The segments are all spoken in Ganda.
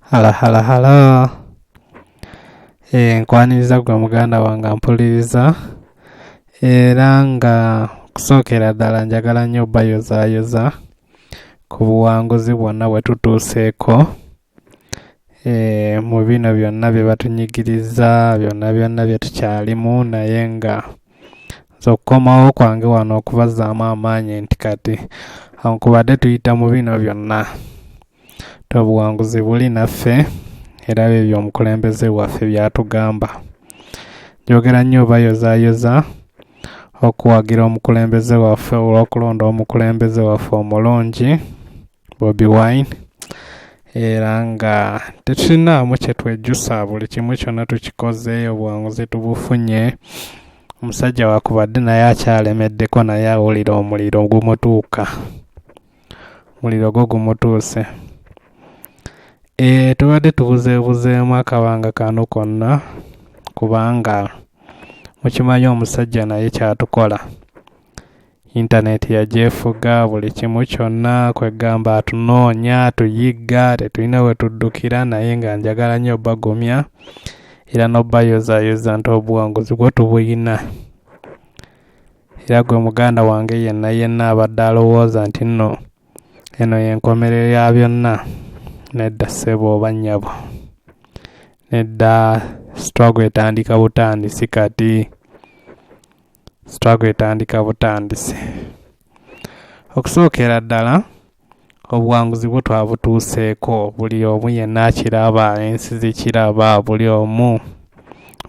Hala. Nkwaniriza gwe muganda wange mpuliriza era nga kusookera ddala njagala nnyo bayozaayoza ku buwanguzi bwonna bwe tutuuseeko mu bino byonna bye batunyigiriza byonna bye tukyalimu, naye nga nze okukomawo kwange wano okubazaamu amaanyi nti kati ankubadde tuyita mu bino byonna obuwanguzi buli naffe era byo omukulembeze waffe byatugamba. Njogera nnyo bayozaayoza okuwagira omukulembeze waffe olw'okulonda omukulembeze waffe omulungi Bobi Wine, era nga tetulinaamu kye twejjusa, buli kimu kyonna tukikoze, obuwanguzi tubufunye. Omusajja wakubadde naye akyalemeddeko, naye awulira omuliro gumutuuka, omuliro gwo gumutuuse. Tubadde tubuzeebuzeemu akabanga kano konna kubanga mukimanyi omusajja naye kyatukola. Intaneti yagyefuga, buli kimu kyonna kwegamba atunoonya, atuyigga, tetulina we tuddukira, naye nga njagala nnyo bagumya era n'obayozaayoza nti obuwanguzi bwo tubuyina. Era gwe muganda wange yenna abadde alowooza nti nno eno y'enkomerero ya byonna, nedda ssebo oba nnyabo, nedda struggle etandika butandisi. Kati struggle etandika butandisi. Okusookera ddala obuwanguzi bwo twabutuuseeko, buli omu yenna akiraba, ensi zikiraba, buli omu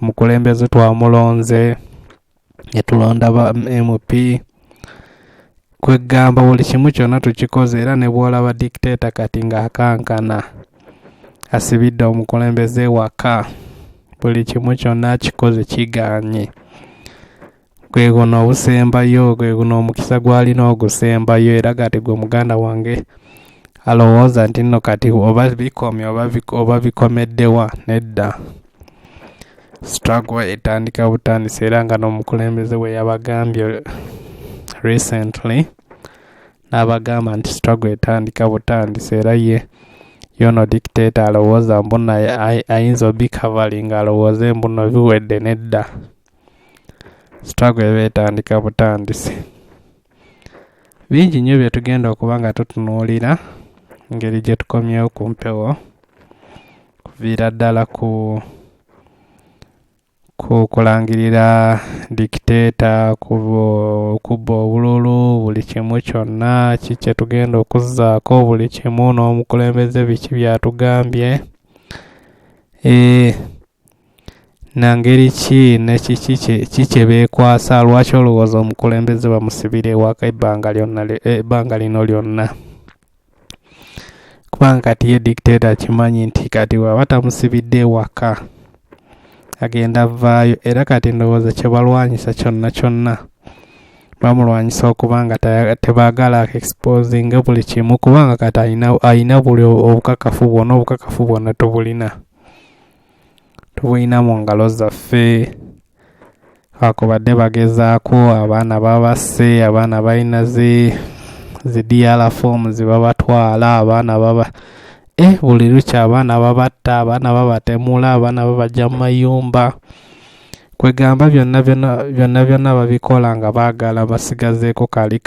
omukulembeze twamulonze, netulonda ba MP, kwegamba buli kimu kyonna tukikoze. Era ne bw'olaba dictator kati ng'akankana asibidde omukulembeze waka, buli kimu kyonna akikoze kigaanye. Gwe guno obusembayo, gwe guno omukisa gwalina ogusembayo. Era kati gwe muganda wange alowooza nti nno kati oba bikomye oba bikomeddewa, nedda struggle etandika butandisi. Era nga n'omukulembeze we yabagambye recently, n'abagamba nti struggle etandika butandisi. Era ye yono dictator alowooza mbuna ayinza obikavaling, alowooze mbuno biwedde, nedda struggle eba etandika butandisi. Bingi nnyo bye tugenda okuba nga tutunuulira, ngeri gye tukomyewo ku mpewo, kuviira ddala ku kulangirira dictator, kubba obululu, buli kimu kyonna kye tugenda okuzzaako, buli kimu n'omukulembeze biki byatugambye, na ngeri ki ne kiki kye beekwasa. Lwaki olowooza omukulembeze bamusibire ewaka ebbanga lino lyonna? Kubanga kati ye dictator kimanyi nti kati waba tamusibidde ewaka agenda vaayo. Era kati ndowooza kye balwanyisa kyonna bamulwanyisa okubanga tebaagala exposing buli kimu, kubanga kati ayina buli obukakafu bwonna tubulina mu ngalo zaffe. Wakubadde bagezaako, abaana babasse, abaana balina zi DR forms babatwala, abaana buli lukya abaana babatta, abaana babatemula, abaana babajja mu mayumba. Kwegamba byonna babikola nga baagala basigazeeko kali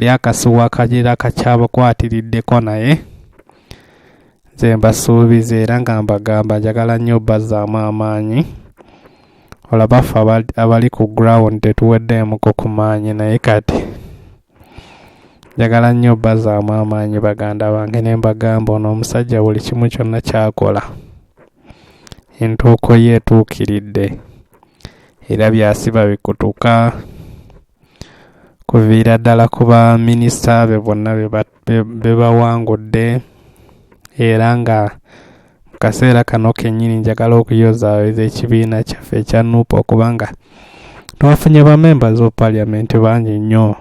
akasuwa akagira kakyabakwatiriddeko. Naye nze mbasuubiza era nga mbagamba njagala nnyo bazzaamu amaanyi. Olaba ffe abali ku ground tetuweddeemuko ku maanyi, naye kati njagala nnyo bazzaamu amaanyi baganda bange, ne mbagamba ono omusajja buli kimu kyonna kyakola entuuko ye etuukiridde, era byasiba bikutuka. Kuviira ddala ku baminisita be bonna be bawangudde. Era nga mu kaseera kano kennyini njagala okuyozaayoza ekibiina kyaffe ekya NUP, okubanga twafunye bamembers of parliament bangi nnyo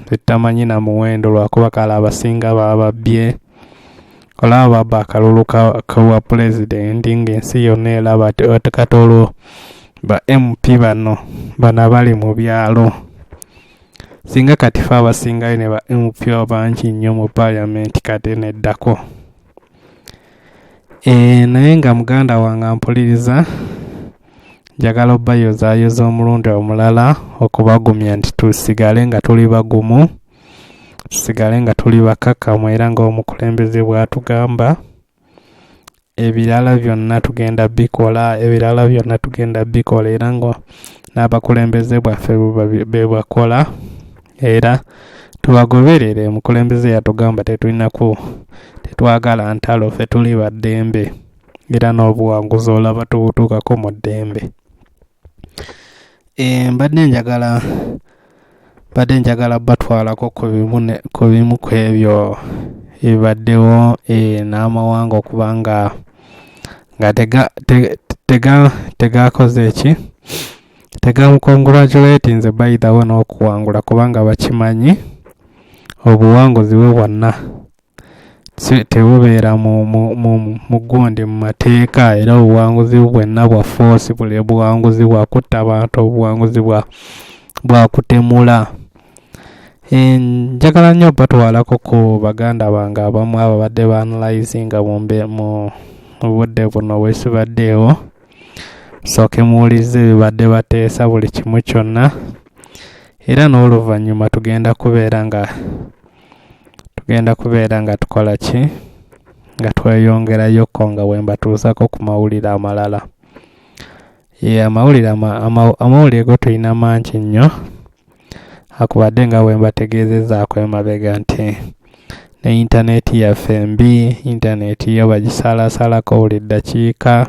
betamanyi na muwendo, lwakuba kale abasinga bababbye. Olaba babba akalulu kawa pulezidenti ng'ensi yonna eraba kati olwo ba MP bano abali mu byalo singa kati fe abasingayo ne ba MPO bangi nnyo mu Parliament kati neddako. Naye nga muganda wange ampuliriza, njagala obbayozaayoza omulundi omulala okubagumya nti tusigale nga tuli bagumu, tusigale nga tuli bakakkamu, era ng'omukulembeze bw'atugamba ebirala byonna tugenda bikola, era ngo n'abakulembeze bwaffe be bakola, era tubagoberere. Omukulembeze yatugamba tetwagala ntalo, ffe tuli ba ddembe, era n'obuwanguzi olaba tubutuukako mu ddembe. Mbadde njagala batwalako ku bimu ku ebyo ebibaddewo n'amawanga okuba nga tegakoze eki, tegamukongratulatinze by the way n'okuwangula, kubanga bakimanyi obuwanguzi bwe bwonna tebubeera mu gundi mu mateeka, era obuwanguzi bwenna bwa force, buli buwanguzi bwa kutta abantu, obuwanguzi bwa kutemula. Njagala nnyo batwalako ku baganda bange abamu ababadde ba-analyzinga mu budde buno bwesibaddeewo, sooke muwulize ebibadde bateesa buli kimu kyonna, era n'oluvannyuma tugenda kubeera nga tukola ki, nga tweyongerayoko nga bwe mbatuusako ku mawulire amalala. Amawulire go tulina mangi nnyo, akubadde nga bwe mbategeezezaako emabega nti ne intaneti yaffe mbi, intaneti yo bagisalasalako buli ddakiika,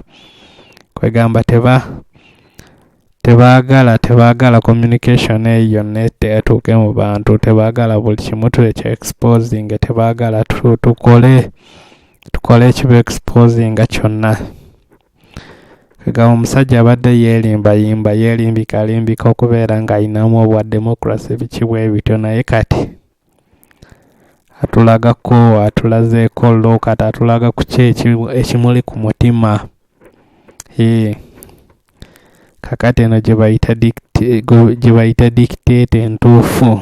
kwegamba tebaagala communication eyo yonna etuuke mu bantu, tebaagala buli kimu tulekye exposing, tebaagala tukole ekiba exposing kyonna. Kwegamba omusajja abadde yeelimbika okubeera ng'ayinamu obwa democracy biki bwe bityo, naye kati atulazeeko lo, kati atulaga ku ki ekimuli ku mutima. Kakati eno gye bayita dictate entuufu,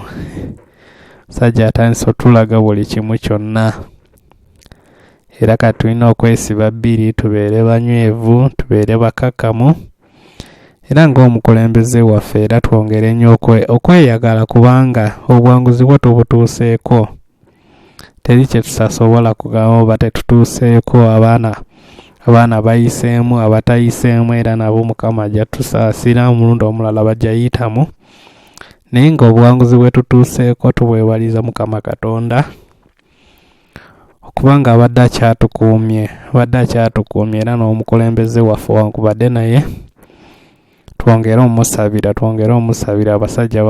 musajja atandise otulaga buli kimu kyonna, era kati tulina okwesiba bbiri, tubeere banywevu, tubeere bakakkamu, era ng'omukulembeze waffe era twongere nnyo okweyagala, kubanga obuwanguzi bwe tubutuuseeko, teri kye tutasobola kugamba oba tetutuuseeko. Abaana bayiseemu, abatayiseemu era nabo Mukama ajja tusaasira, omulundi omulala bajja yitamu, naye ng'obuwanguzi bwe tutuuseeko tubwewaliza Mukama Katonda okubanga abadde akyatukuumye, era n'omukulembeze waffe wankubadde naye twongere omusabira, abasajja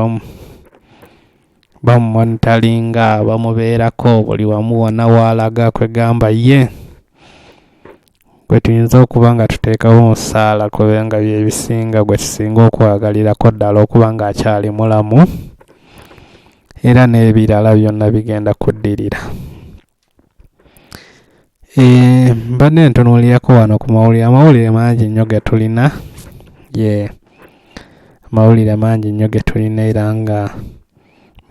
bamumonitalinga, bamubeerako buli wamu wonna w'alaga, kwegamba ye gwe tuyinza okuba nga tuteekawo omusaala, kubanga byebisinga gwe tusinga okwagalirako ddala okuba nga akyali mulamu, era n'ebirala byonna bigenda kuddirira. Mbadde ntunuulirako wano ku amawulire mangi nnyo ge tulina, amawulire mangi nnyo ge tulina, era nga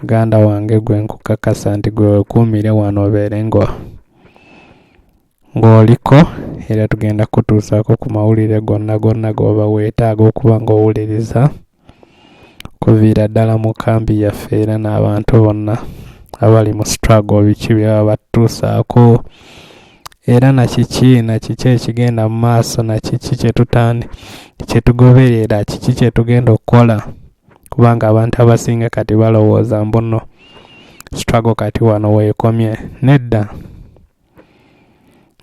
muganda wange gwe nkukakasa nti gwe wekuumire wano obeere ng'oliko, era tugenda kutuusaako ku mawulire gonna g'oba weetaaga okuba ng'owuliriza, kuviira ddala mu kambi yaffe, era n'abantu bonna abali mu struggle biki byaba batuusaako, era nakiki ekigenda mu maaso, nakiki kyetugoberera, kiki kyetugenda okukola, kubanga abantu abasinga kati balowooza mbuno struggle kati wano weekomye. Nedda,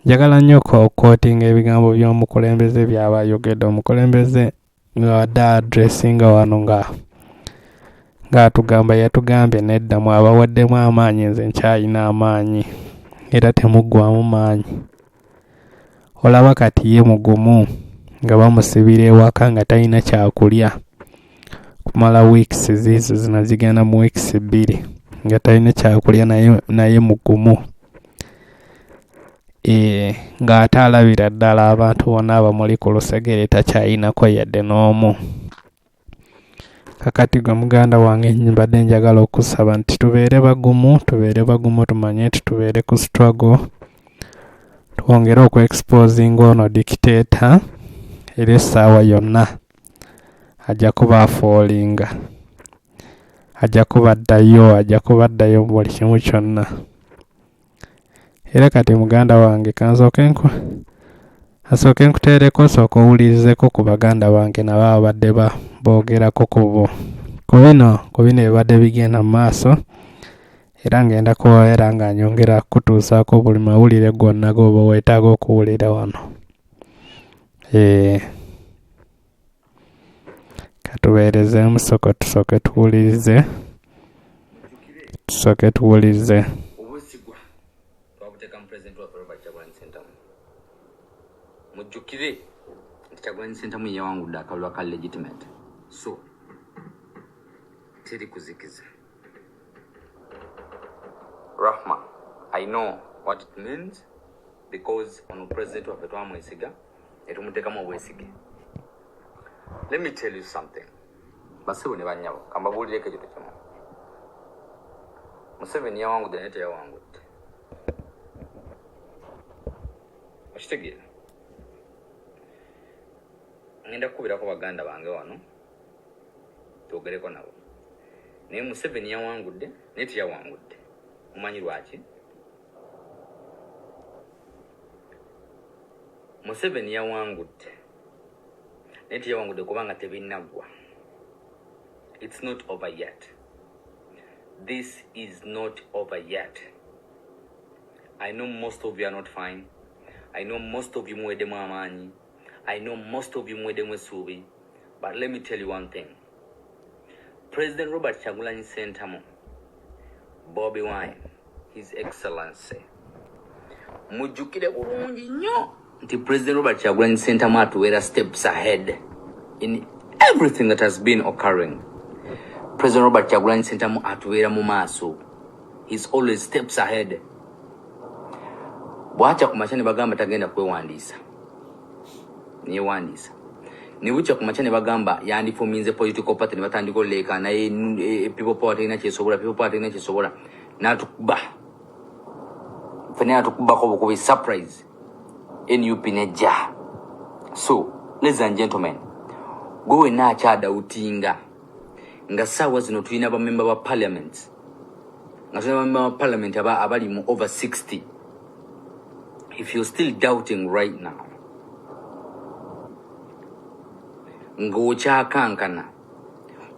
njagala nnyo okukootinga ebigambo by'omukulembeze by'aba ayogedde. Omukulembeze ng'abadde addressinga wano ng'atugamba, yatugambye nedda mwabawaddemu amaanyi, nze nkyalina amaanyi era temuggwamu maanyi. Olaba kati ye mugumu nga bamusibira ewaka nga talina kyakulya, kumala weeks ziizo zino zigenda mu weeks 2 nga talina kyakulya, naye mugumu. Ng'ate alabira ddala abantu bonna abamuli ku lusegere takyayinako yadde n'omu. kakati gwe muganda wange mbadde njagala okusaba nti tubeere bagumu tumanye nti tubeere ku struggle, twongere okweexposing ono dictator era essaawa yonna ajja kuba afoolinga, ajja kubaddayo buli kimu kyonna. Era kati muganda wange asooke nkuteereko osooka owulirizeko ku baganda bange nabo abadde boogerako ku bino ebibadde bigenda mu maaso, era ngenda kuwaera nga nyongera kutuusaako buli mawulire gonna g'oba weetaaga okuwulira wano. Katubeerezeemu tusooke tuwulirize. Obusigwa twabuteekamu Pulezidenti waffe Robert Kyagulanyi Ssentamu. Mujjukire nti Kyagulanyi Ssentamu yawangudde akalulu aka legitimate, so teri kuzikiza. Rahma, I know what it means because ono Pulezidenti waffe twamwesiga netumuteekamu obwesige. Let me tell you something. Basibu ne bannyabo kambabuulireko ekyo kimu. Museveni yawangudde naye teyawangudde. Okitegeera? Ngenda kukubirako baganda bange wano twogereko nabo. Naye Museveni yawangudde naye teyawangudde. Mumanyi lwaki? Museveni yawangudde naye teyawangudde kubanga tebinnaggwa. It's not over yet. This is not over yet. I know most of you are not fine. I know most of you muwedemu amaanyi. I know most of you muwedemu essuubi. But let me tell you one thing. President Robert Kyagulanyi Ssentamu, Bobi Wine, His Excellency, mujjukire bulungi nnyo nti President Robert Kyagulanyi Ssentamu atuweera steps ahead in everything that has been occurring. President Robert Kyagulanyi Ssentamu atuweera mu maaso. He's always steps ahead. Bwacha ku makya ne bagamba tagenda kwewandiisa. Neewandiisa. Ne bucha ku makya ne bagamba yandifuminze political party ne batandika oleeka naye people power terina kyesobola. N'atukuba. Fene atukubako bukubi surprise. NUP nejja. So, ladies and gentlemen, gwe wenna akyadawutinga nga ssaawa zino tulina bamemba ba parliament abali mu over 60. If you're still doubting right now, ng'okyakankana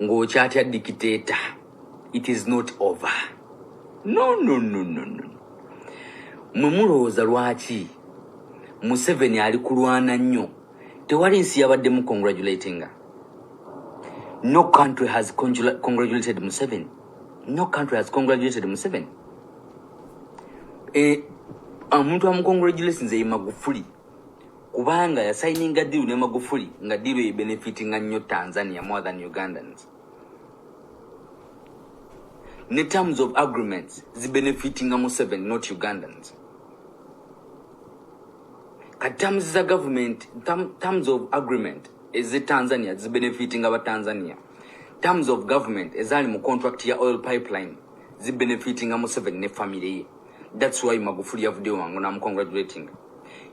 ng'okyatya dictator, it is not over. No. Mwe mulowooza lwaki Museveni ali kulwana nnyo tewali nsi yabaddemu congratulatinga. No country has congratulated Museveni. Omuntu amukongratulations ye Magufuli kubanga yasayininga deal ne Magufuli nga deal ye benefitinga nnyo Tanzania more than Ugandans. In terms of agreements, zi benefitinga Museveni, not Ugandans. Terms of government, terms of agreement, is it Tanzania, is benefiting our Tanzania. Terms of government, is mu contract ya oil pipeline, is benefiting our Museveni family. That's why Magufuli have doing, and I'm congratulating.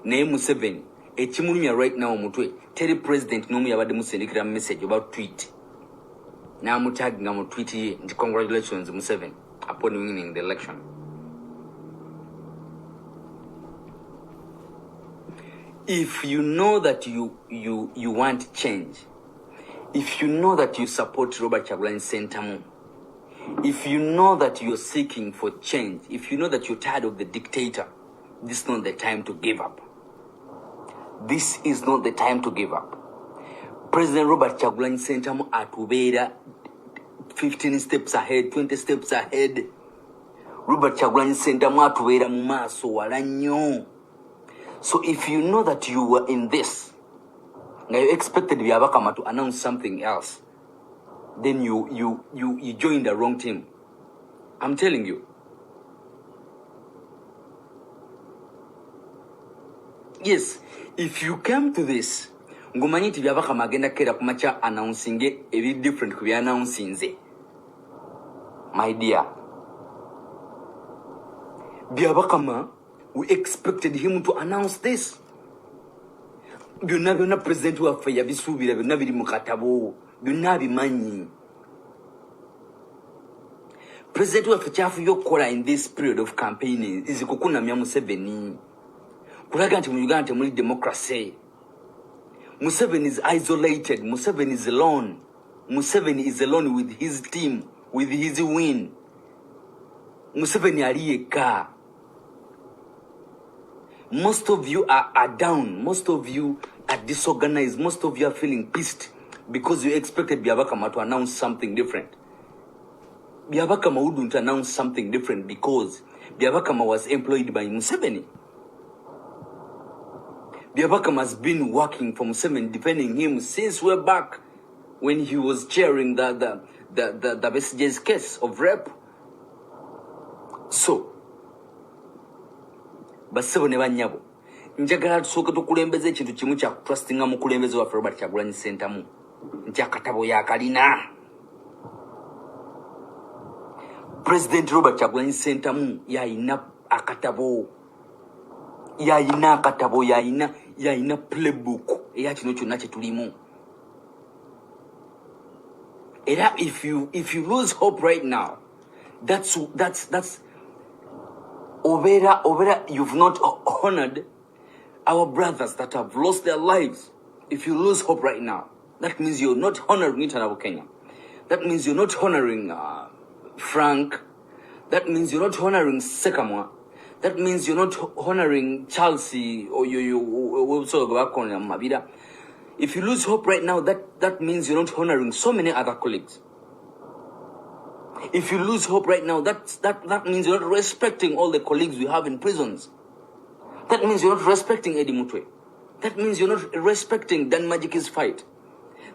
Name Museveni, Chimulumia right now, Mutwe, tell President Nomi about the Museveni message about tweet. Now I'm tagging on tweet, and congratulations, Museveni, upon winning the election. If you know that you want change, if you know that you support Robert Kyagulanyi Ssentamu, if you know that you're seeking for change, if you know that you're tired of the dictator, this is not the time to give up. This is not the time to give up. President Robert Kyagulanyi Ssentamu atubeera 15 steps ahead, 20 steps ahead. Robert Kyagulanyi Ssentamu atubeera mu maaso wala nnyo. So if you know that you were in this, now you expected Byabakama to announce something else, then you joined the wrong team. I'm telling you. Yes, if you came to this ngumanyi nti byabaka magenda kera kumacha announcing ebi different ku bya announcing my dear byabaka we expected him to announce this byonna president waffe yabisuubira byonna biri mu katabo byonna bimanyi president waffe kyafuye okukola in this period of campaigning is kukunamya Museveni kulaga nti mu Uganda temuli democracy. Museveni is isolated. Museveni is alone. Museveni is alone with his team, with his win. Museveni aliyeka. Most of you are down. Most of you are disorganized. Most of you are feeling pissed because you expected Byabakama to announce something different. Byabakama wouldn't announce something different because Byabakama was employed by Museveni. Byabakama has been working for Museveni, defending him since way back when he was chairing the Besigye's case of rape. So, basebo ne banyabo. Njagala tusooke tukulembeze ekintu kimu kya trustinga mu kulembeze wa Robert Kyagulanyi Ssentamu. Nti akatabo yakalina. President Robert Kyagulanyi Ssentamu yalina akatabo. Yalina akatabo, yalina playbook. Eya kino kyonna kye tulimu. Era if you lose hope right now, that's Obera, you've not honored our brothers that have lost their lives. If you lose hope right now, that means you're not honoring International Kenya. That means you're not honoring Frank. That means you're not honoring Sekamwa. That means you're not honoring Chelsea or Mabida. If you lose hope right now, that means you're not honoring so many other colleagues. If you lose hope right now, that means you're not respecting all the colleagues we have in prisons. That means you're not respecting Eddie Mutwe. That means you're not respecting Dan Majik's fight.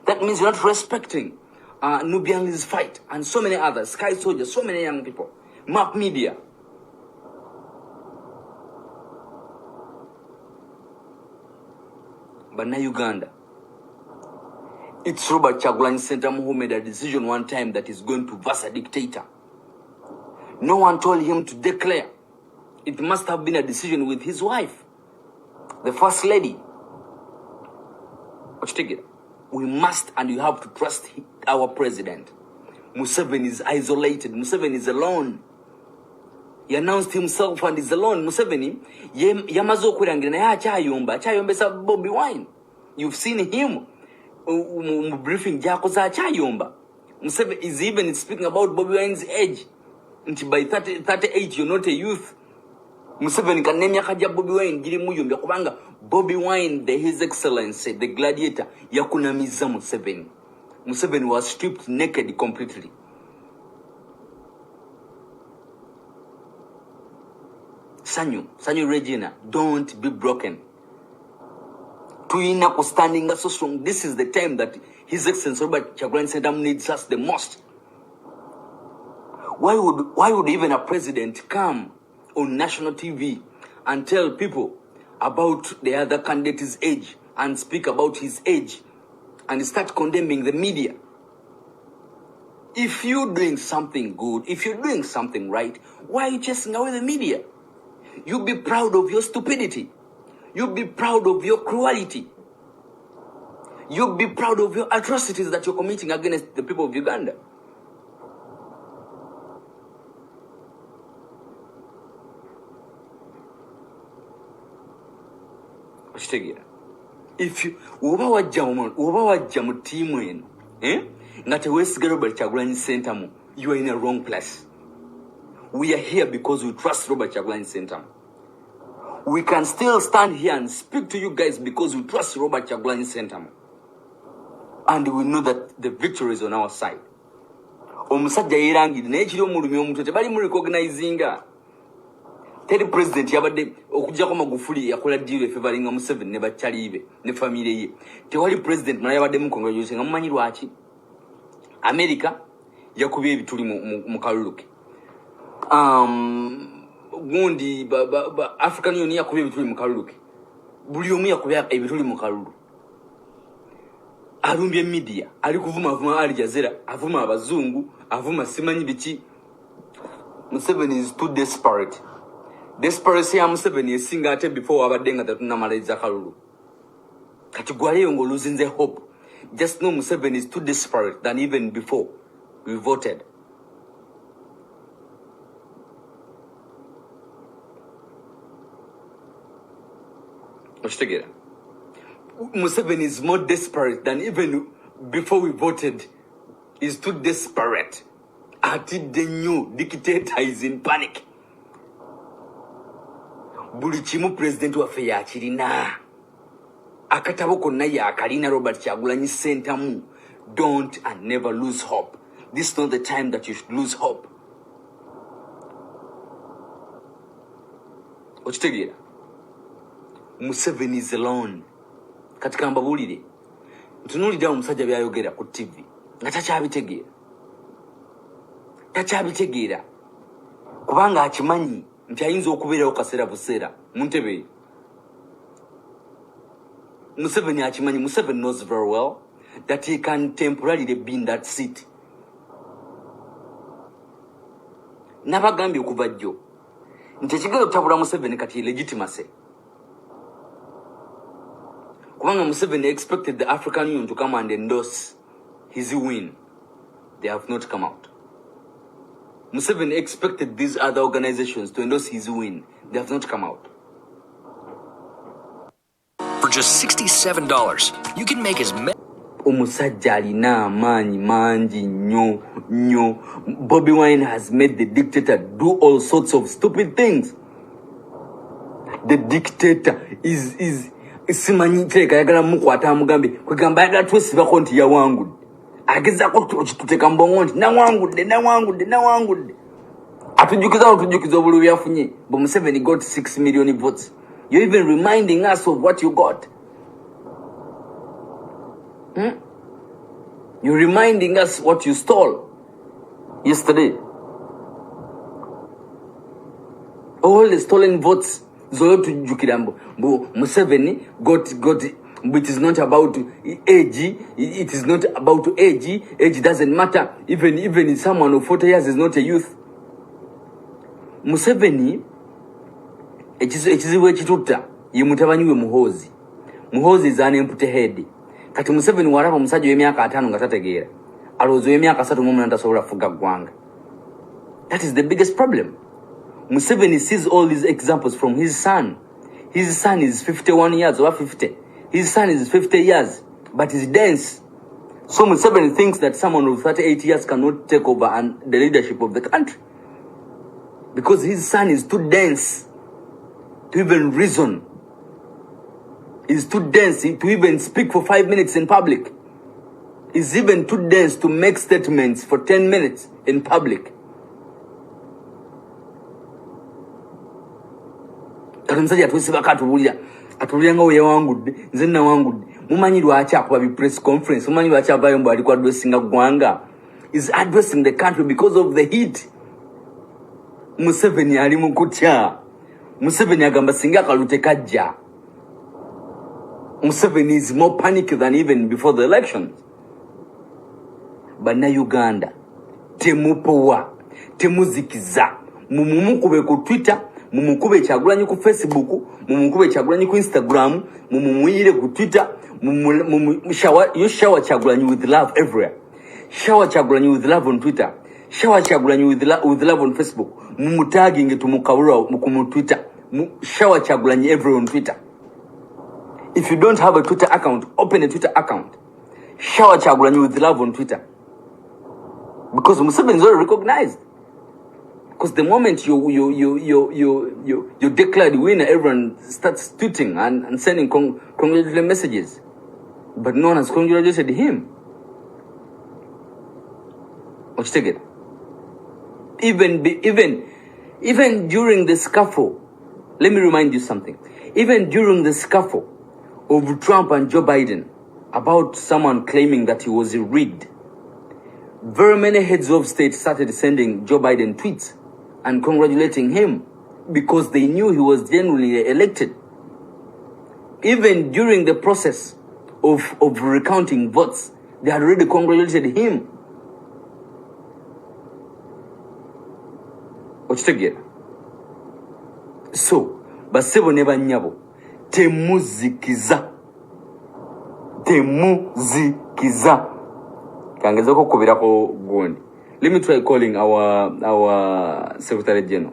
That means you're not respecting Nubian's fight and so many others, Sky Soldiers, so many young people, Map Media. But now Uganda, it's Robert Kyagulanyi Ssentamu who made a decision one time that he's going to verse a dictator. No one told him to declare. It must have been a decision with his wife, the first lady. But take it. We must and you have to trust our president. Museveni is isolated. Museveni is alone. He announced himself and is alone. Museveni, yamazo kwirangira naye achayombesa Bobby Wine. You've seen him briefing jakoza achayomba. Museveni is even speaking about Bobby Wine's age. Until by 38 you're not a youth. Museveni kanemya kaja Bobby Wine giri muyombe kubanga Bobby Wine, His Excellency, the gladiator, yakunamiza Museveni. Museveni was stripped naked completely. Sanyu Regina, don't be broken. Tuina standing so strong. This is the time that His Excellency Robert Kyagulanyi Ssentamu needs us the most. Why would even a president come on national TV and tell people about the other candidate's age and speak about his age and start condemning the media? If you're doing something good, if you're doing something right, why are you chasing away the media? You be proud of your stupidity. You be proud of your cruelty. You be proud of your atrocities that you're committing against the people of Uganda. If you uba wajja mu team eno, nga teweesiga Robert Kyagulanyi Ssentamu, you are in a wrong place. We are here because we trust Robert Kyagulanyi Ssentamu. We can still stand here and speak to you guys because we trust Robert Kyagulanyi Ssentamu. And we know that the victory is on our side. Omusajja yerangidde naye kiri omulumi omutwe tebali mu recognizinga. Teri president yabadde okujjako Magufuli yakola deal efevalinga Museveni ne bakyalibe ne family ye. Tewali president mala yabadde mu congratulation mumanyi lwaki? America yakubye ebituli mu kaluluke. Gundi African Union yakubye ebituli mu kaluluke. Buli omu yakubye ebituli mu kalulu. alumbye media ali kuvuma Al Jazeera avuma abazungu avuma simanyi biki. Museveni is too desperate. Desperation ya Museveni esinga ate before abadde nga tetunamaliriza kalulu. Kati gwaleyo ng'oluzinze hope. Just know Museveni is too desperate than even before we voted. Museveni is more desperate than even before we voted. He's too desperate. Until the new dictator is in panic. Buli kimu president waffe yakirina. Akatabo konna yakalina Robert Kyagulanyi Sentamu. Don't and never lose hope. This is not the time that you should lose hope. Okitegeera? Museveni is alone. Katika mbabulire. Ntunuulira omusajja byayogera ku TV. Nga takyabitegeera. Kubanga akimanyi nti ayinza okubeerawo kaseera buseera mu ntebe. Museveni akimanyi. Museveni knows very well that he can temporarily be in that seat. Nabagambye okuva jjo nti ekigenda okutabula Museveni kati legitimacy. Kubanga Museveni expected the African Union to come and endorse his win. They have not come out. Museveni expected these other organizations to endorse his win. They have not come out. For just $67, you can make as many. Omusajja alina amaanyi mangi nnyo. Bobi Wine has made the dictator do all sorts of stupid things. The dictator is simanyi kyeka yagala mukwata amugambe kwegamba yagala twesibako nti yawangudde. Agezaako tuteka mbongo nti nawangudde. Atujjukiza obululu byafunye. But Museveni got 6 million votes. You're even reminding us of what you got. You're reminding us what you stole yesterday. All the stolen votes. Zolo tujjukira mbo Museveni got it is not about age. It is not about age. Age doesn't matter. Even someone of 40 years is not a youth. Museveni ekizibu ekitutta ye mutabanyi we Muhoozi. Muhoozi is an empty head. Kati Museveni waraba omusajja w'emyaka 5 nga tategeera. Alowooza w'emyaka 3 mu tasobola kufuga ggwanga. That is the biggest problem. Museveni sees all these examples from his son. His son is 51 years, over 50. His son is 50 years, but he's dense. So Museveni thinks that someone of 38 years cannot take over the leadership of the country. Because his son is too dense to even reason. He's too dense to even speak for 5 minutes in public. He's even too dense to make statements for 10 minutes in public. Katumsaji atwisibaka atulira nga yawangudde nze nawangudde. Mumanyi lwaki akuba bi press conference. Mumanyi lwaki avayo mbu alikuwa addressing ggwanga. Is addressing the country because of the heat. Museveni ali mu kutya. Museveni agamba singa kalute kajja. Museveni is more panic than even before the elections. Bana Uganda temupowa temuzikiza mumukube ku Twitter, mumukube Kyagulanyi ku Facebook, mumukube Kyagulanyi ku Instagram, mumuyire ku Twitter, you shower Kyagulanyi with love everywhere. Shower Kyagulanyi with love on Twitter. Shower Kyagulanyi with love on Facebook. Mumutagging tumukawura mu Twitter. Shower Kyagulanyi everywhere on Twitter. If you don't have a Twitter account, open a Twitter account. Shower Kyagulanyi with love on Twitter. Because Museveni is already recognized. Because the moment you declare the winner, everyone starts tweeting and sending congratulatory messages. But no one has congratulated him. Watch it. Even during the scuffle, let me remind you something. Even during the scuffle of Trump and Joe Biden about someone claiming that he was rigged, very many heads of state started sending Joe Biden tweets and congratulating him because they knew he was genuinely elected. Even during the process of recounting votes. They had already congratulated him. Ochitegera. So, basebo ne banyabo temuzikiza. Kangeza ko kubirako gundi. Let me try calling our Secretary General.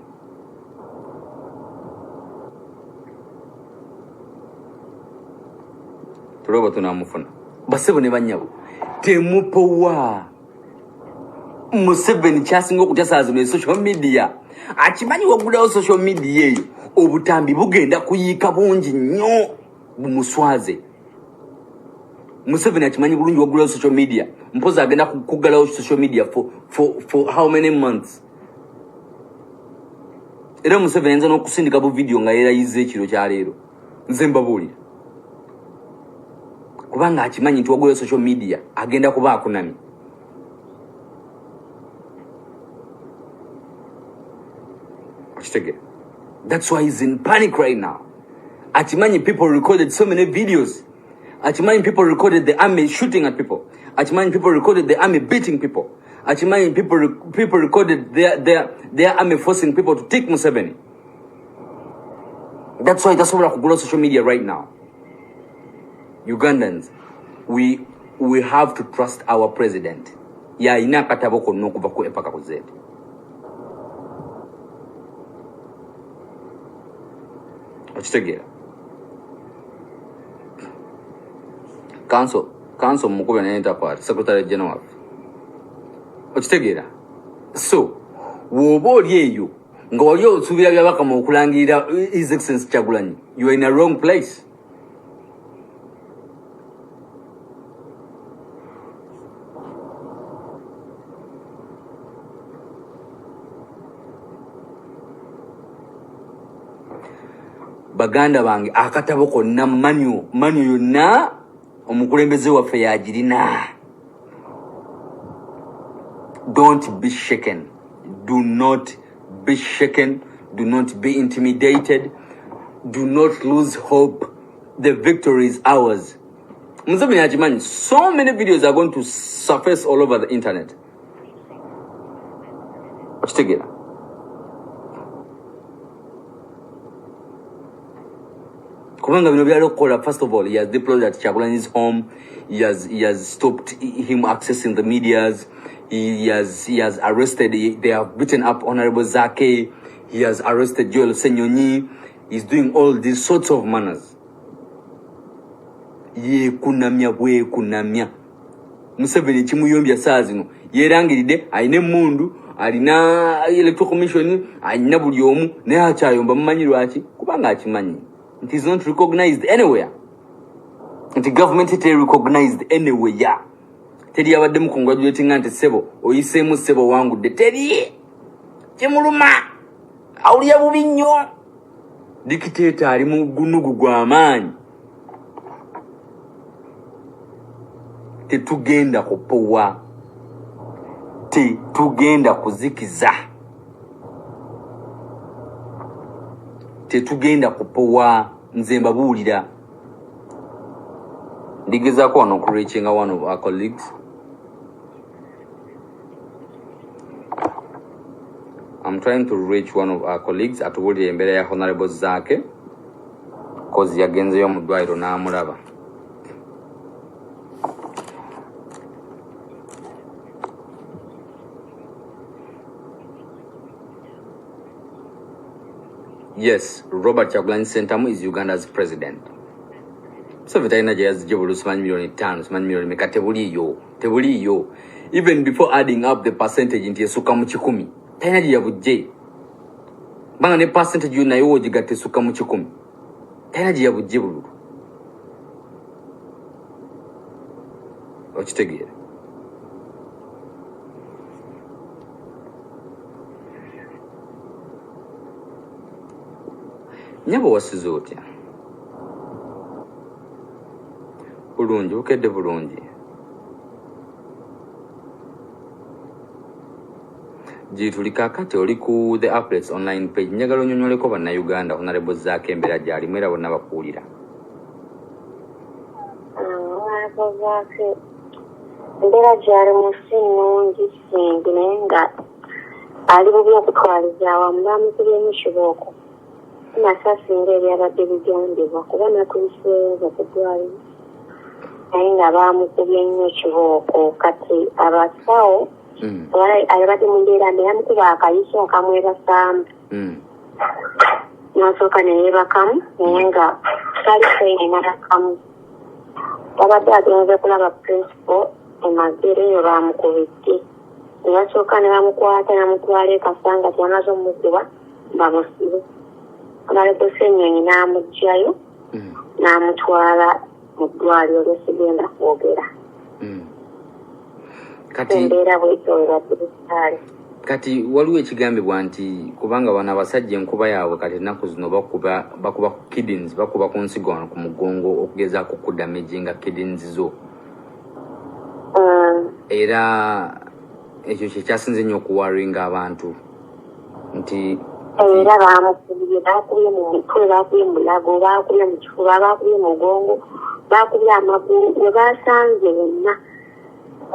Turoba tunamufuna. Basebo ne banyabo temupowa. Museveni kyasinga okutyasaza ne social media. Akimanyi wagulawo social media eyo obutambi bugenda kuyiika bungi nnyo bumuswaze. Museveni akimanyi bulungi wagulawo social media. Mpoza agenda kugalawo social media for how many months? Era Museveni nza n'okusindika bu video nga yerayize ekiro kya leero. Nze mbabuulira. Kubanga akimanyi nti wagulawo social media agenda kuba akunami. That's why he's in panic right now. Achimani people recorded so many videos. Achimani people recorded the army shooting at people. Achimani people recorded the army beating people. Achimani people recorded their army forcing people to take Museveni. That's why that's why we're social media right now. Ugandans, we have to trust our president. Ya ina kataboko nokuva ku epaka kuzeti. Ochitegera. Council mukube na interpart Secretary General. Ochitegera. So, woboli eyo nga wali osubira byabaka mu kulangirira His Excellency Kyagulanyi. You are in a wrong place. Baganda bange akatabo konna manyo yonna omukulembeze waffe yagirina. Don't be shaken. Do not be shaken. Do not be intimidated. Do not lose hope. The victory is ours. Museveni ajimanyi, so many videos are going to surface all over the internet. Ochitegera. First of all, he has deployed at Kyagulanyi's home. He has stopped him accessing the medias. He has arrested. They have beaten up Honorable Zake. He has arrested Joel Senyonyi. He's doing all these sorts of manners. Ye kunamya bwe kunamya. Museveni kimuyombya saa zino. Yerangiride ayine mundu alina electoral commission ayina buli omu naye akyayomba mumanyi lwaki kubanga akimanyi. It is not recognized anywhere. The government is recognized anywhere. Teri yabadde mu congratulating ante sebo oyisemu sebo wangu de teri kimuluma awulya bubi nnyo. Dictator ali mu gunugu gw'amaanyi. Tetugenda kupowa. Tetugenda kuzikiza. Tetugenda kupowa. Nze mbabuulira. Ndigezaako wano okureachinga one of our colleagues. I'm trying to reach one of our colleagues atubuulire embeera ya Honorable Zake cause yagenzeyo mu ddwaliro n'amulaba. Yes, Robert Kyagulanyi Ssentamu is Uganda's president. So vitalina jazz jebulu simanyi milioni 5, simanyi milioni meka tebuliyo. Even before adding up the percentage nti esuka mu 10. Talina ya bujje. Banga ne percentage yona yo jigatte esuka mu 10. Talina ya bujje bulu. Ochitegera. Nyabo wasize otya. Bulungi bukedde bulungi. Jituli kakati oli ku the Applets online page njagala onyonyoleko bannayuganda Honorable Zake embeera gy'alimu era bonna bakuwulira. nakozaako embeera gyali mu si nnungi singi naye nga ali bubi okutwaliza awamu baamukubyemu kibooko nasasinga ebyabadde bigondebwa kuba natuuseewo kudwaliro naye nga baamukubye nnyo kibooko kati abasawo abadde mu mbeera mbi yamukuba akayiso akamwebasaamu n'asooka neyeebakamu naye nga taliseine nakamu babadde agenze kulaba principal emagere eyo baamukubidde nebasooka ne bamukwata namutwala ekasanga tyamaze omukuba bamusibe amaletosa ennyonyi n'amugjayo n'amutwala mu ddwaliro lyesigenda kwogera embeera bwetyowerabisitaali kati waliwo ekigambibwa nti kubanga bano abasajja enkuba yaabwe kati ennaku zino bakuba ku kidneys bakuba ku nsigo wano ku mugongo okugezaako okudamejinga kidneys zo era ekyo kyekyasinze nnyo okuwaringa abantu nti era baakubye mu mutwe baakubye mu lago baakubye mu kifuba baakubye mu mugongo baakubye amagulu we baasanze bonna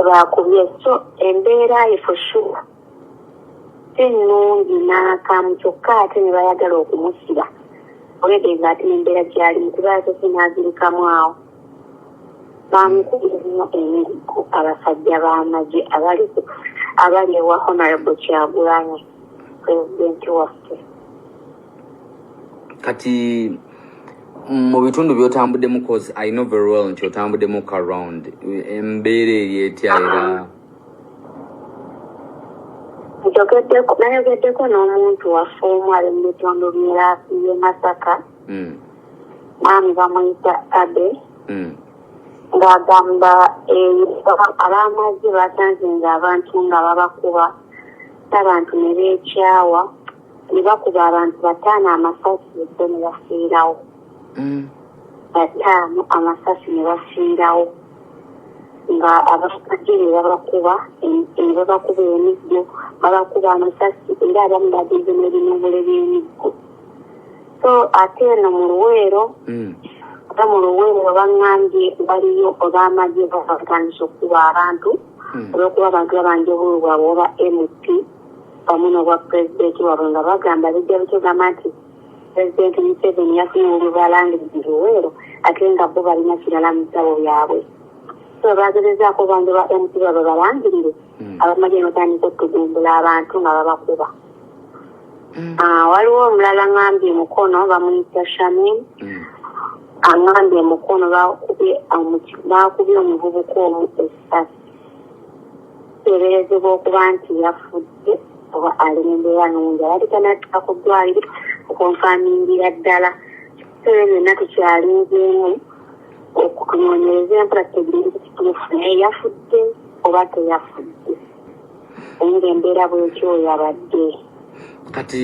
baakubye so embeera ye for sure ennungi n'akamu kyokka ate ne bayagala okumusiba olwedde nga ate n'embeera gyalimu kubaatese n'azirikamu awo baamukubye nnyo emirigo abasajja b'amagye abali ewa honorable Kyagulanyi pulezidenti waffe kati mu bitundu by'otambuddemu cause I know very well nti otambuddemu around embeera eri etya era nayogeddeko n'omuntu waffe omu ali mu bitundu by'e Masaka maami bamuyita Abe ng'agamba ab'amagye basanze ng'abantu nga babakuba n'abantu ne beekyawa ne bakuba abantu 5 amasasi so ne bafiirawo 5 amasasi ne bafiirawo nga abasajja ne babakuba emiggo babakuba amasasi era abamu bagenze n'ebinubule by'emiggo so ate eno mu Luweero oba mu Luweero baŋŋambye baliyo ob'amagye batandise okukuba abantu olw'okuba abantu babanjabulu bwabwe oba MP wamu n'obwa pulezidenti wabwe nga bagamba bijja bitugamba nti pulezidenti Museveni yafunye olubalangirizi Luweero ate nga bo balina kirala mu ssabo byabwe so bagezezaako bantu ba MP babe balangirire abamagye batandika okutugumbula abantu nga babakuba waliwo omulala ŋŋambye Mukono bamuyita Shamin aŋŋambye Mukono baakubye omuvubuka omu essasi teeberezebwa okuba nti yafudde oba ali mu mbeera nnungi abalika n'attuka ku ddwaliro okunfaamingira ddala so ebyo byonna tukyalinzeemu okutunoonyereza empula tegeerinti kituufu naye yafudde oba teyafudde naye ng'embeera bw'ekyoyo abadde kati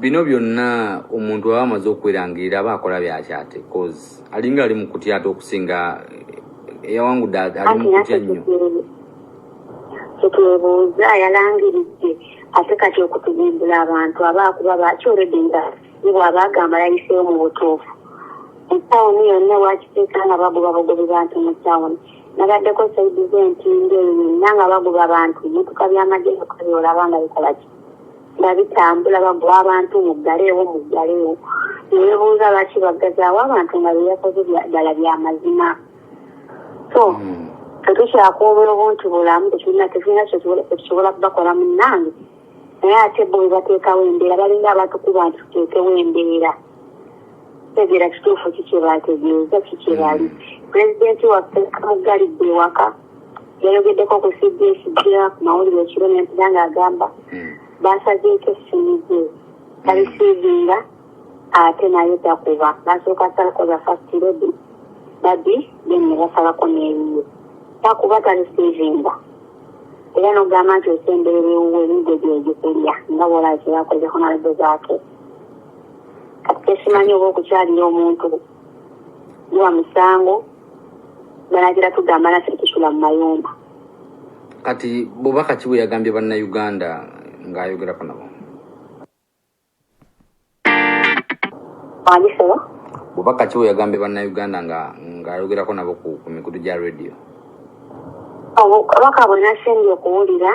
bino byonna omuntu aba amaze okwerangirira aba akola byakyate cause alinga ali mu kutya ate okusinga eyawangudde ali mu kutya nnyo kyetwebuuza yalangiridde ate kati okutugumbula abantu abaakuba bakyoledde nga ne bw'aba agamba yayiseewo mu butuufu etawuni yonna wakiteeka nga bagoba bagobi bantu mu tawuni nabaddeko saidi z'entindo eyo yonna nga bagoba abantu emotoka by'amagye okabyolaba nga bikola ki nga bitambula bagoba abantu muggaleewo newebuuza lwaki baggazaawo abantu nga byeyakoze ddala bya mazima so tetukyakuobera obuntu bulamu tetulina tetusobola kubakola munnange naye ate bo webateekawo embeera balinga abatukuba nti tuteekewo embeera tegera kituufu kikyebategeeza kikyebali pulezidenti waffe kamuggalidde ewaka yayogeddeko ku CBS ku mawulire ekiro nempira ng'agamba basazeeko essimu ze talisiivinga ate naye takuba basooka salakoza first lady babi then ne basalako n'ebiwe takuba talisiivinga era n'ogamba nti osemberera ewuwe emigo gyegikulya nga bwolaba kyebakoze honorable zaake kati tesimanyi oba okukyalira omuntu guwa musango banagira tugamba naffe tusula mu mayumba kati bubaka ki bwe yagambye bannayuganda ng'ayogerako nabo wangisebo bubaka ki yagambye bannayuganda ng'ayogerako nabo ku mikutu gya radio? Kabaka bwe nasembye okuwulira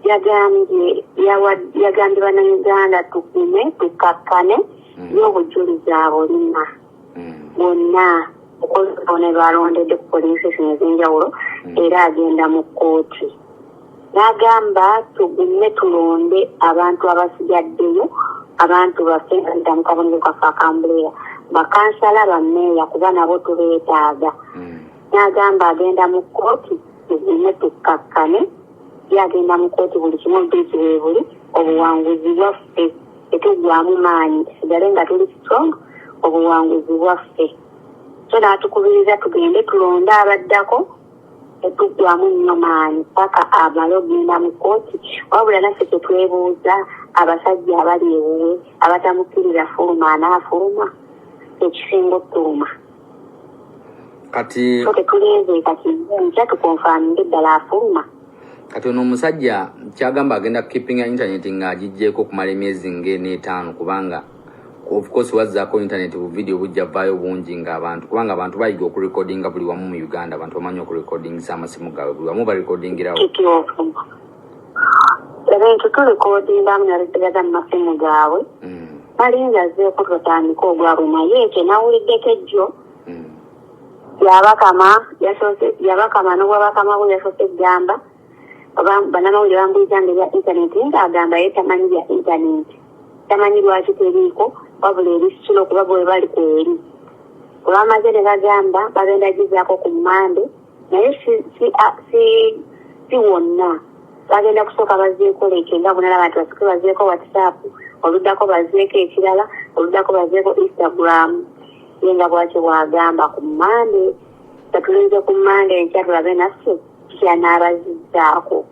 yagambye bannayuganda tukume tukakkane y'obujulizi abulina bonna okozibona balondedde ku poliisi ez'enjawulo era agenda mu kkooti. N'agamba tugume tulonde abantu abasigaddeyo abantu baffe nga mu kabonero kaffe akambuleera bakansala bammeeya kuba nabo tubeetaaga. N'agamba agenda mu kkooti tugume tukkakkane yagenda mu kkooti buli kimu olutuuki bwe buli obuwanguzi bwaffe tetugwamu maanyi tusigale nga tuli strong obuwanguzi bwaffe. So n'atukubiriza tugende tulonde abaddako tetugwamu nnyo maanyi paka amale ogenda mu kkooti. Wabula naffe tetwebuuza abasajja abali ewuwe abatamukkiriza fuluma anaafuluma ekisinga ottuluma kati so tetulenze kati nkya tukonfaaminga eddala afuluma. Kati ono omusajja kyagamba agenda keepinga internet ng'agijjeeko okumala emyezi ng'etaano kubanga of course wazzaako internet bu video bujja vaayo bungi ng'abantu kubanga abantu bayiga okurekodinga buli wamu mu Uganda. Abantu bamanyi okurekodingisa amasimu gaabwe buli wamu barekodingirawo. Ebintu turekodinga munaleteraga mu masimu gaabwe balinza azzeeko twatandika ogwabwe naye ekyo nawuliddeko ejjo yabakama n'obwabakama bwe yasoose egamba bannamawulire bambuliza nga ebya intaneti ng'agamba ye tamanyi bya intaneti tamanyi lwaki teriiko wabula ebisitula okuba bwe bali ku eri. Olwamaze ne bagamba bagenda gizaako ku Mande naye si wonna bagenda kusooka bazeeko leke nga bunala abantu basooke bazeeko WhatsApp oluddako bazeeko ekirala oluddako bazeeko Instagram ye nga bwaki bwagamba ku Mande katulinze ku Mande enkya tulabe naffe kyanabazizzaako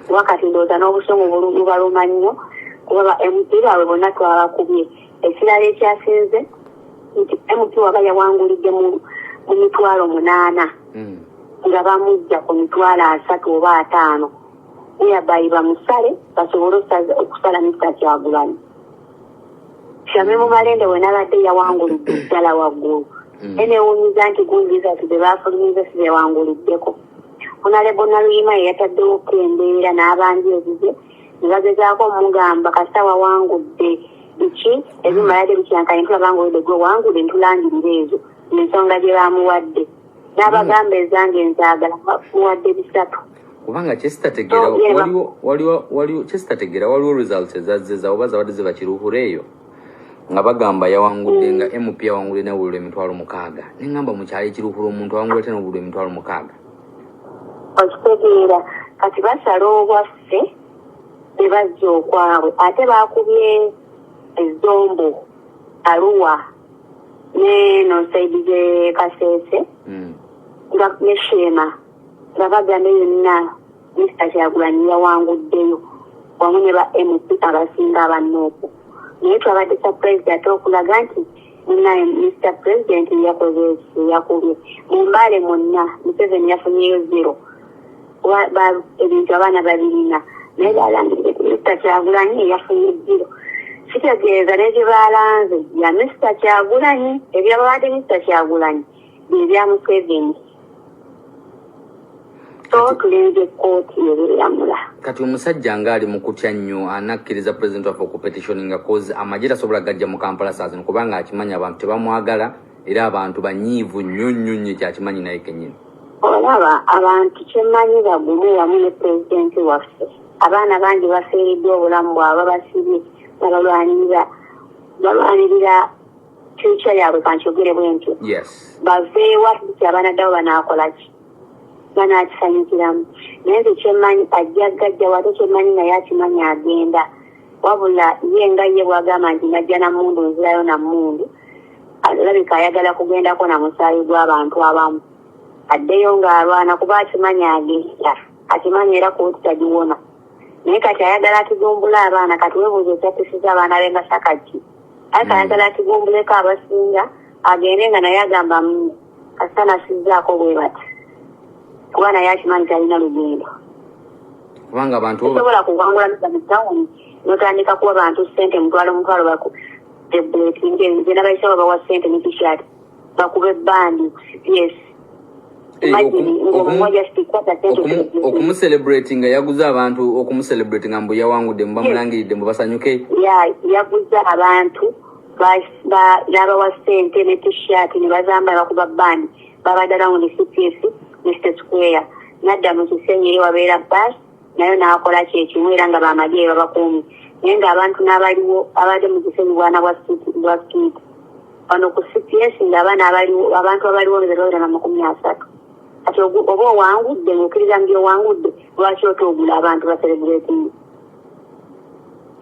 wakati ndowooza n'obusungu bubaluma nnyo kuba MP baabwe bonna twabakubye. Ekirala ekyasinze nti MP waba yawangulidde mu 8,000 nga bamujja ku 3 oba 5 uyabayi bamusale basobole okusala Mr. Kyagulanyi. Shamim Malende we nabadde yawangulidde ddala waggulu enewuunyiza nti gundiza tibe baafulumiza sibewanguliddeko. Honorable Naluyima yataddewo okukendeera n'abangi ebize ne bagezaako omugamba kasita wawangudde biki ebimalade bikyankanye ntulabangulidde gwe wangudde ntulangirira ezo ensonga gye bamuwadde n'abagamba ezange nzaagala bamuwadde 3 kubanga kyesitategeera waliwo kyesitategeera waliwo results ezazzeza oba zawadde ziba kiruhura eyo nga bagamba yawangudde nga MP yawangudde n'obululu 6,000 neŋŋamba mu kyalo ekiruhura omuntu awangudde te n'obululu 6,000. Okitegeera kati basala obwaffe ne bajja okwabwe ate baakubye ezombo Arua n'eno saidi gye Kasese nga ne Shema nga bagamba yonna Mr. Kyagulanyi yawanguddeyo wamu ne ba MP abasinga abanooku naye twabadde surprise ate okulaga nti munaye Mr. President yakoze yakubye mu Mbale mwonna Museveni yafunyeyo 0 ebintu abaana babirina naye balangirire Mr. Kyagulanyi yafunye 0. Kitegeeza n'egye balanze ya Mr. Kyagulanyi ebyabadde Mr. Kyagulanyi byebya Museveni. So tulinze kkooti ebiramula. Kati omusajja ng'ali mu kutya nnyo anakkiriza President waffe okupetitioninga cause amagye tasobola gajja mu Kampala saa zino kubanga akimanyi abantu tebamwagala era abantu banyiivu nnyo nnyo kyakimanyi naye kennyini. Olaba abantu kyemmanyi bagumu wamu ne pulezidenti waffe abaana bangi bafiiriddwa obulamu bwabwe basibye nga balwanirira kyukya yaabwe kankyogere bwe ntyo baveewa ti abaana ddabo banaakolaki banaakisanyukiramu naye nze kyemmanyi ajja gajja wate kyemmanyi naye akimanyi agenda wabula ye nga ye bwagamba nti najja namundu nzirayo namundu alabika ayagala kugendako na musaayi gw'abantu abamu addeyo ng'alwana kuba akimanyi agenda akimanyi era kooti tagiwona naye kati ayagala atigumbula abaana kati webuuza ekyatisiza abaana be nga sakaki ariko ayagala atigumbuleko abasinga agende nga naye agamba kasita nasizzaako bwe bati kuba naye akimanyi talina lugendo kubanga abantu sobola kuwangula mu tawuni n'otandika kuwa bantu ssente mutwalo celebrating nze nabayisa babawa ssente ne t-shirt bakube bandi ku CPS. Okumuselebrating yaguza abantu okumuselebrating mbu yawangudde mbu bamulangiridde mbu basanyuke. Yaguza abantu n'abawa ssente ne t-shirt ne bazambala bakuba bandi babadde rawundi CPS ne State Square. Nadda mu kisenyi eri wabeera bus nayo n'akola kyekimu era nga bamagye babakuumi naye ng'abantu n'abaliwo abadde mu kisenyi bwana bwa street wano ku CPS ng'abaana abaliwo abantu abaliwo bezerwera na 30 ati oba owangudde ng'okkiriza nti owangudde lwaki otoogula abantu baselebrating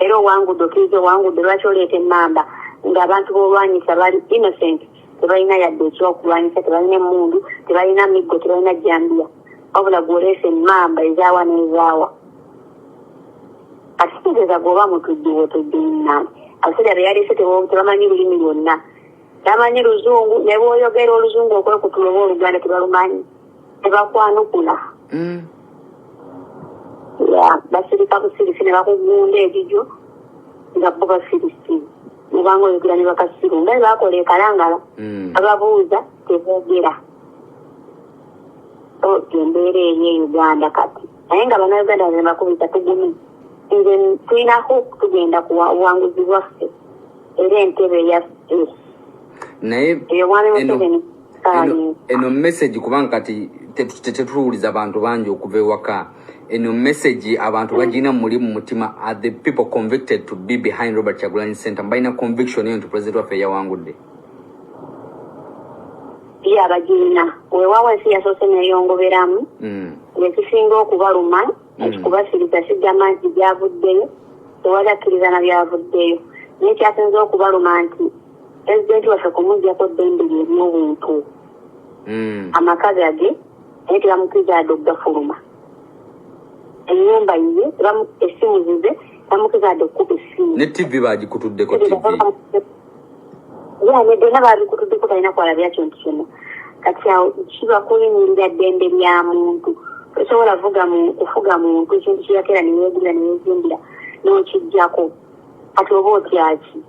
era owangudde okkiriza owangudde lwaki oleeta emmamba ng'abantu b'olwanyisa bali innocent tebalina yadde ekyokulwanyisa tebalina emmundu tebalina miggo tebalina jambiya wabula gwoleese emmamba ezaawa n'ezaawa asitegeeza gwoba mutuddewo toddenaani abasajja beyaleese tebamanyi lulimi lwonna tamanyi luzungu ne bw'oyogera oluzungu okwekutula oba oluganda tebalumanyi tebakwanukula basirika busirisi ne bakugunda ebijo nga bo basirisi nebanga oyogera ne bakasiru nga bakola ekalangala ababuuza teboogera embeera eri Uganda kati naye nga bannayuganda ne bakubita tugumi nze tulina hope tugenda ku buwanguzi bwaffe era entebe eyaffe naye eno message kubanga kati tetuwuliza abantu bangi okuva ewaka eno message abantu bagina muli mu mutima are the people convicted to be behind Robert Kyagulanyi Center balina conviction eyo nti president waffe yawangudde abagina weewaawo ensi yasoose neeyongoberamu ekisinga okubaluma ekikubasirika sigamba nti byavuddeyo tewalakkiriza na byavuddeyo naye kyasinza okubaluma nti pulezidenti waffe kumuggyako ddemberi eby'obuntu amaka gage naye tebamukkiriza adde okugafuluma ennyumba ye essimu zize bamukkiriza adde okkuba essimu ne TV bagikutuddeko TV nedena babikutuddeko talina kwalabya kintu kyonna kati awo kiba kuyimirira ddembe lya muntu tosobola kufuga muntu ekintu kiyakera neyeegulira neyezimbira n'okijjako kati oba otyaki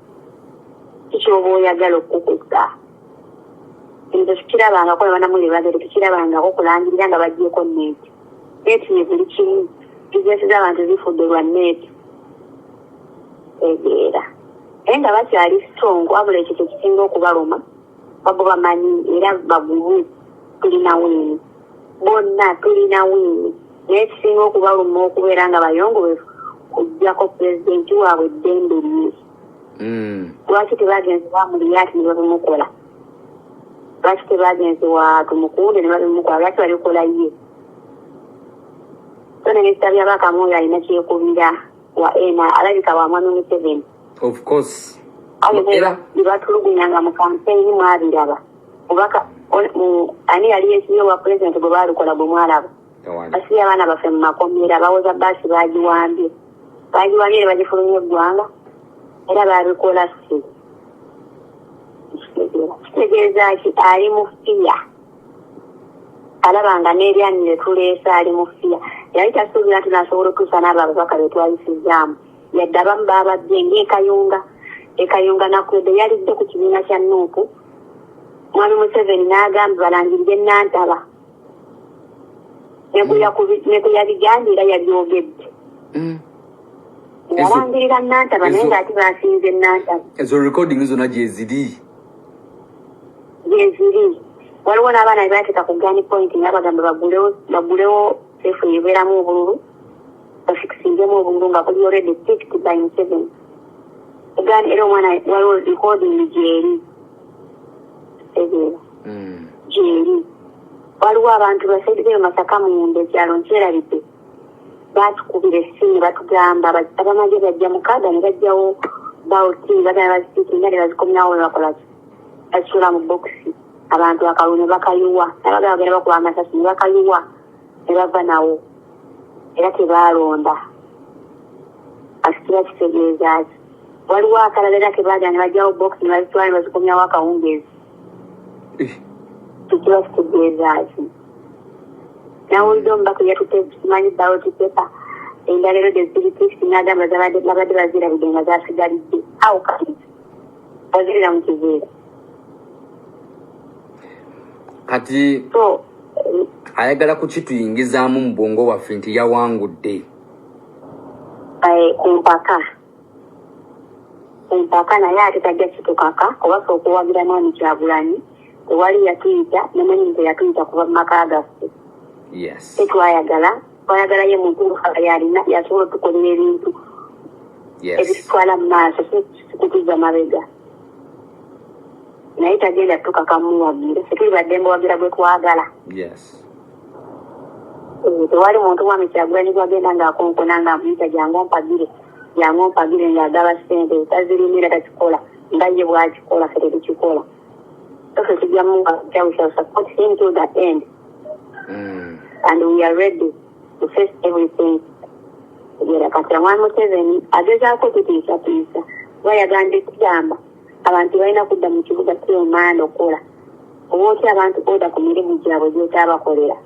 kikyoba oyagala okukuza nze tukirabangako ne banamuli bagere tukirabangako kulangirira nga baggyeko neeti neeti ye buli kimu bizinesi z'abantu zifudde lwa neeti egeera naye nga bakyali strong wabula ekyo kyekisinga okubaluma babo bamanyi era bagubu tulina wiini bonna tulina wiini naye ekisinga okubaluma okubeera nga bayongobefu kujjako pulezidenti waabwe eddembe lye lwaki tebagenze bamuliyati ne babimukola lwaki tebagenze wa tumukunde ne babimukola lwaki babikola ye so minisita byabakamuoyo alina kyekubira wa ena alabika wa Mwami 7 of course batulugunyanga mu campaign mwabiraba obaka ani yali yesiyo wa president bwe balikola bwe mwalaba basiya abaana baffe mu makomera bawoza basi bagiwambye ne bagifulumya eggwanga era babikola si kitegeeza ki ali mu fiya alaba nga n'eryanire tuleesa ali mu fiya yali tasuubira nti nasobola okutuusa n'abo ababaka betwayisizaamu yadde abamu baabadde ng'ekayunga nakwedde yalidde ku kibiina kya Nuupu Mwami Museveni n'agamba balangirire Nantaba ne bwe yabigambira yabyogedde yalangirira Nantaba naye ng'ati baasinze Nantaba ezo recording zonna gyeziri waliwo n'abaana be baateeka ku gani point nga bagamba bagulewo sefu ebeeramu obululu bafikisingemu obululu nga kuli already picked by Museveni egani era omwana waliwo recording gyeri gyeri waliwo abantu basaiddeyo Masaka munda ekyalo nkyerabidde batukubira essimu batugamba abamagye bajja mukaaga ne bajjawo bawuti bagana bazipiikinga ne bazikomyawo ne bakolaki basula mu bokisi abantu akalulu ne bakayuwa nabaga bagenda bakuba amasasi ne bakayuwa ne bava nawo era tebaalonda akikiba kitegeeza ki waliwo akalala era kebaagala ne bajjawo bokisi ne bazitwala ne bazikomyawo akawungeezi kikiba kitegeeza ki nawulidde omubaka yatutemanyi bawoti pepa endala ero deziritikisi n'agamba zabadde bazirabidde nga zasigalidde awo kati wazirira mu kizibu kati so ayagala kukituyingizaamu mu bwongo waffe nti yawangudde kumpaka naye ate tajja kitukaka kuba okuwagira Mwami Kyagulanyi tewali yatuyita nemanyi nti yatuyita kuba mu maka gaffe tetwayagala ye muntu yalina yasobola otukolera ebintu ebitutwala mu maaso sikutuza mabega naye tagenda tukaka muwagire fetuli baddembe wagira gwe twagala tewali muntu Mwami Kyagulanyi gwagenda ng'akonkona ng'amuyita jangu ompagire ng'agaba ssente tazirimira takikola nga ye bw'akikola ffe tetukikola so ffe tujja we shall support him to the end and we are ready to face everything together. Kati Mwami Museveni agezaako tutiisa kuba yagambye kugamba abantu balina kudda mu kibuga ky'omanda okola oba otya abantu oda ku mirimu gyabwe gy'otaabakolera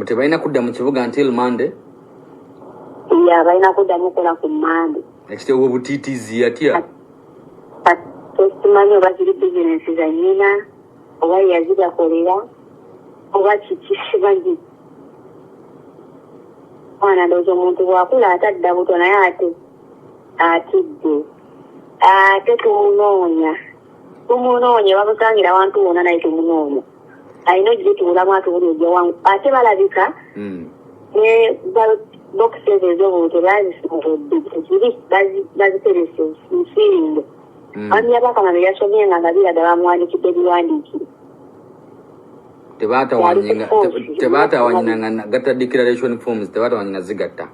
tebalina kudda mu kibuga until Monday balina kuddamu okola ku Monday ekiteewo obutiitiizi yatya tesimanyi oba ziri bizinensi za nnyina oba yazigakolera oba kiki simanyi mwana ndowooza omuntu bwakula atadda buto naye ate atidde ate tumunoonya bamusangira awantu wonna naye tumunoonya alina ogituulamu atubuli ojja wangu ate balabika ne boxes ez'obuntu bazisumuludde ziri baziterese nsiringo bamya bakama be yasomye nga biraga bamuwandikidde ebiwandiikire tebaatawanyinanga gatta declaration forms tebaatawanyina zigatta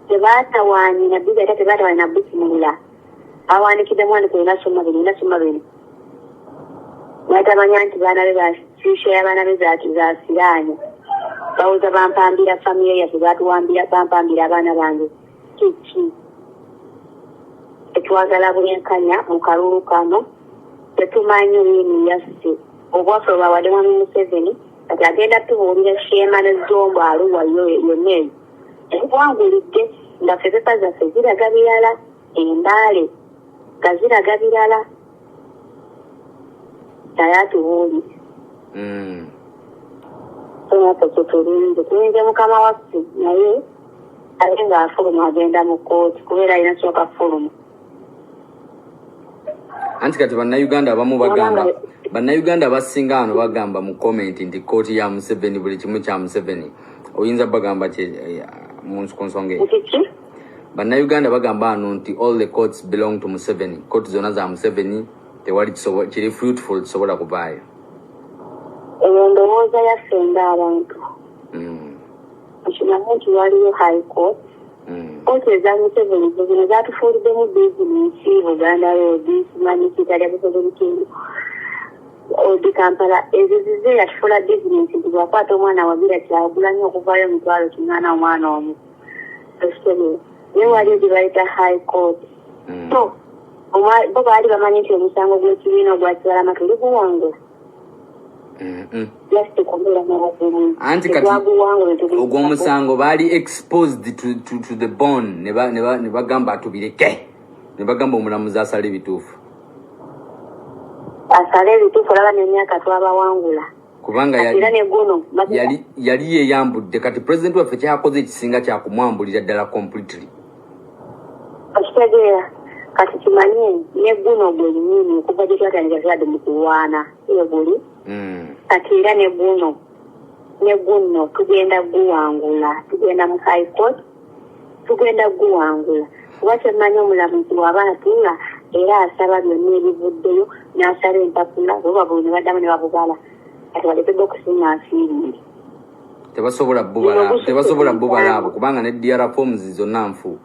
tebaatawanyina bigatta tebaatawanyina busimulula awandikidde mwandiko enasoma bino natamanya nti baana be basiisha y'abaana be zasiraanya bawuza bampambira famiye yaffe batuwambira bampambira abaana bange kiki etwagala bwenkanya mu kalulu kano tetumanyi wiini yasse obwaffe bwawadde Mwami Museveni kati agenda tubuulira Sheema ne Zombo Arua yonna eyo ebiwangulidde nga ffe pepa zaffe ziraga birala embaale nga ziraga birala naye atubuulire sonaffe tuyinze mukama waffe naye ate ng'afuluma agenda mu kooti kubeera alina sooka fuluma anti kati bannayuganda abasinga wano bagamba mu komenti nti kooti ya Museveni buli kimu kya Museveni oyinza bagamba ku nsonga eyo bannayuganda bagamba wano nti all the courts belong to Museveni kooti zonna za Museveni tewali kiri fruitful kisobola kuvaayo eyo ndowooza yaffe ng'abantu okimanyi nti waliyo high court kooti eza Museveni zino zaatufuuliddemu bizinensi Buganda Road simanyi kitalya Museveni kindu odi Kampala ezo zize yatufuula bizinensi nti bwakwata omwana wagira Kyagulanyi okuvaayo emitwalo 80 omwana omu ekitegeera naye waliyo gye bayita high court so bo baali bamanyi nti omusango gw'ekibiina ogwakibalama tuli guwangula anti kati ogw'omusango baali exposed to the bone ne bagamba atubireke ne bagamba omulamuzi asala ebituufu olaba n'emyaka twabawangula kubanga yali yeeyambudde kati pulezidenti waffe kyakoze ekisinga kyakumwambulira ddala completely okitegeera kati kimanye neguno gwe nyini okuva gye twatandika tuyadde mu kulwana iyo guli kati era neguno tugenda guwangula tugenda mu high court tugenda guwangula kuba kyemmanyi omulamuzi waba atuula era asaba byonna ebivuddeyo n'asaba empapula oba buli ne baddamu ne babugala kati balete bokisi n'afiirire tebasobola bubala abo kubanga ne DR forms zonna nfu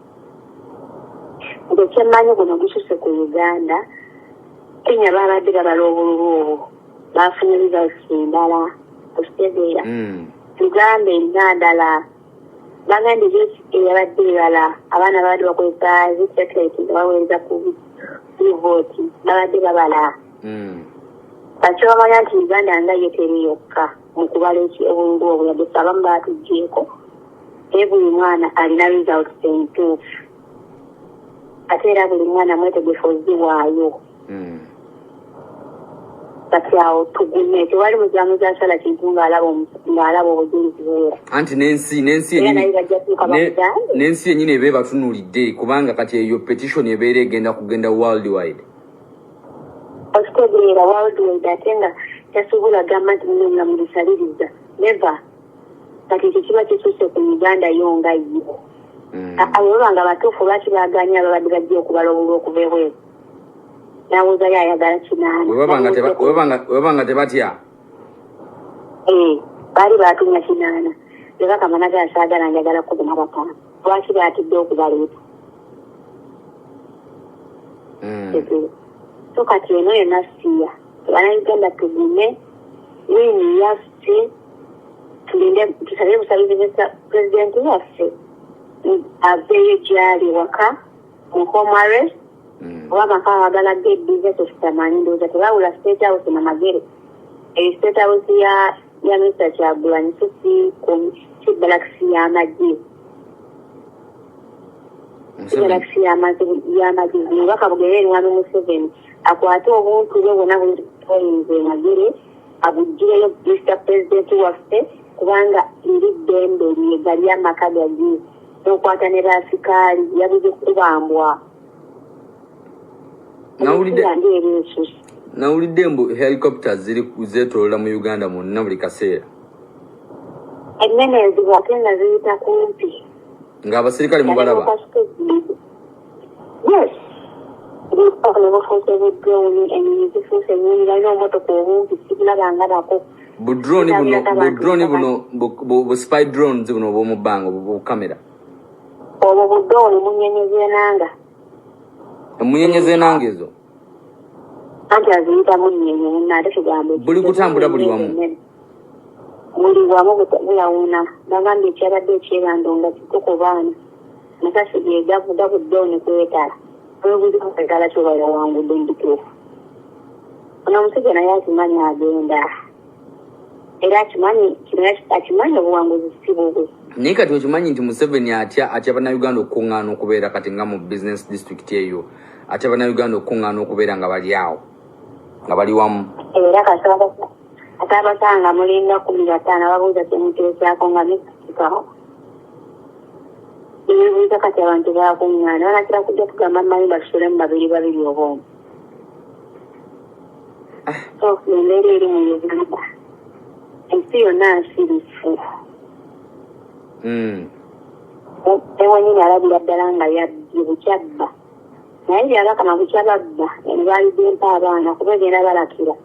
kyemmanyi guno gususe ku Uganda Kenya babadde babala obululu obwo bafunye results endala okitegeera Uganda erina ndala bagambye eyabadde ebala abaana babadde bakozesa zisatellite nga baweereza ku vooti babadde babala kati bamanya nti Uganda nga ye teri yokka mu kubala obululu obwo yadde abamu baatuggyeko naye buli mwana alina results entuufu ate era buli mwana mwetegefu oziwaayo kati awo tugume tewali mujamuzi asala kintu ng'alaba obujulizi bwera anti n'ensi yennyini eba ebatunuulidde kubanga kati eyo petition ebeera kugenda worldwide okitegeera worldwide ate nga tasobola gamba nti muno nga mulisaliriza never kati ekyo kiba kisusse ku Uganda yo nga ye abo banga batuufu lwaki baaganya ababadde bajja okubalowolwa okuva ebweru n'abuuza yayagala kinaana webanga tebatya baali baatunya kinaana ebakamana gasaagala njagala kuguma bataano lwaki baatidde okubaleeta so kati eno yonna siya Bannayuganda tugume wini yaffe tulinde tusabe busabizi pulezidenti waffe aveeyo gyali waka mu home arrest oba amaka agalagga ebizinesi okitamanyi ndowooza tebawula state house namagere state house ya Mr. Kyagulanyi so si galaxy y'amagye galaxy y'amagye omubaka bugerere mwami Museveni akwate obuntu bwe bwonna buyinza emagere abuggireyo Mr. President waffe kubanga eri ddembe lyega ly'amaka gage n'okwata ne baasikaali yabuze kubambwa nawulidde mbu helicopters zeetolola mu Uganda mwonna buli kaseera ennene ezibu ate nga ziyita kumpi ng'abasirikale mubalaba yes nebafuuse budroni enyonyi zifuuse nyingi balina omotoka obumpi sibulabanga nako budroni buno bu-spy drones buno obw'omu bbanga bukamera obwo budroni munyenyezeenanga emunyenyezeenanga ezo anti aziyita munyenye munnate tugambe buli kutambula buli wamu bulawuna bagambye ekyabadde ekyebandonga kiko baana masasi gegavuga budroni kwetala kwetala kyobaira wangudde mbituufu ono omusajja naye akimanyi agenda era akimanyi obuwanguzi si bubwe naye kati okimanyi nti Museveni atya bannayuganda okukuŋŋaana okubeera kati nga mu business district eyo atya bannayuganda okukuŋŋaana okubeera nga bali awo nga bali wamu era kasabasanga mulinda 15 babuuza kyemuteesaako nga mikikaho ebibuuza kati abantu bakuŋŋaana banatera kujja kugamba mmanyi basulemu babiri obwomu so embeera eri mu Uganda ensi yonna nsirifu ewe nyini alabira ddala nga yabbye bukyabba naye byabakama bukyababba enbalidde empa abaana kuba egenda balakira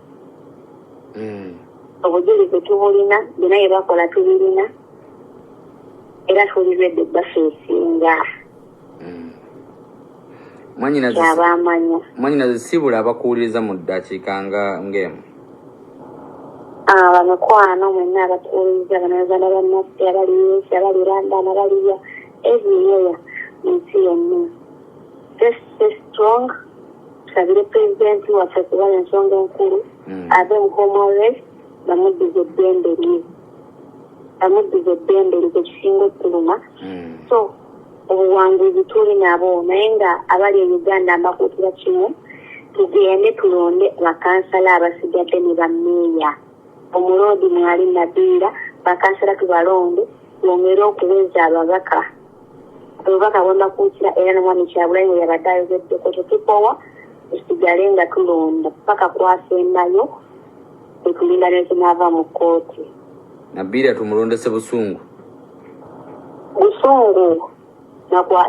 obujulizi tubulina byonna bye bakola tubirina era tulirwedde bafeesinga kyabamanya mwanyinaze sibula abakuwuliriza mu ddakiika ng'emu banokwano mwenna abatuwuliriza banayuganda bannaffe abali Yesu abali London abaliya everywhere mu nsi yonna stay strong tusabire pulezidenti waffe kubala ensonga enkulu ave mu home arrest bamuddize eddembe lye kisinga okuluma so obuwanguzi tuli nabo naye nga abali e Uganda mbakuutira kimu tugende tulonde bakansala abasigadde ne bammeeya omuloodi mwali Nabiira bakansala tubalonde bongere okuweza ababaka bwembakuutira era nomwami Kyagulanyi we yabadde ayogeddeko tetukowa tusigale nga tulonda paka kwasembayo etulinda nekinaava mu kkooti Nabiira tumulondese busungu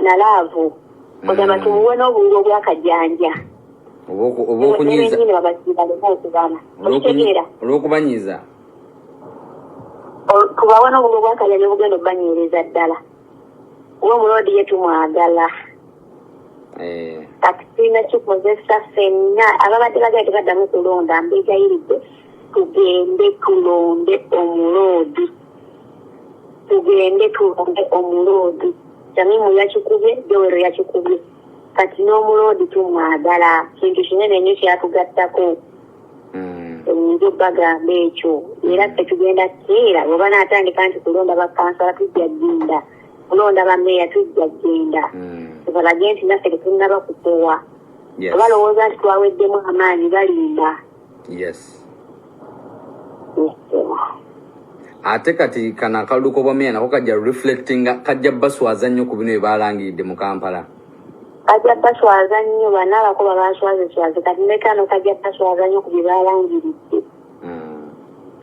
na laavu ogamba tumuwe n'obululu obwakajjanja olw'okubanyiza tubawe n'obululu obwakajjanja obugenda obbanyereza ddala oba omuloodi ye tumwagala kati tulina kikozesa ffenna ababadde bagala tebaddamu kulonda mbegayiridde tugende tulonde omuloodi Jamimu yakikubye Jowero yakikubye kati n'omuloodi tumwagala kintu kinene nnyo kyatugattako oyinza obbagamba ekyo era tetugenda keera oba naatandika nti kulonda bakansala tujja genda kulonda bammeeya tujja genda tubalage nti naffe tetunnaba kukowa obalowooza nti twaweddemu amaanyi balinda ate kati kana akaluko bwa mena ko kajja reflecting kajja baswaza nnyo ku bino ebalangidde mu Kampala. Kajja baswaza nnyo bana bakuba baswaza kati nekano kajja baswaza nnyo ku bibalangiridde.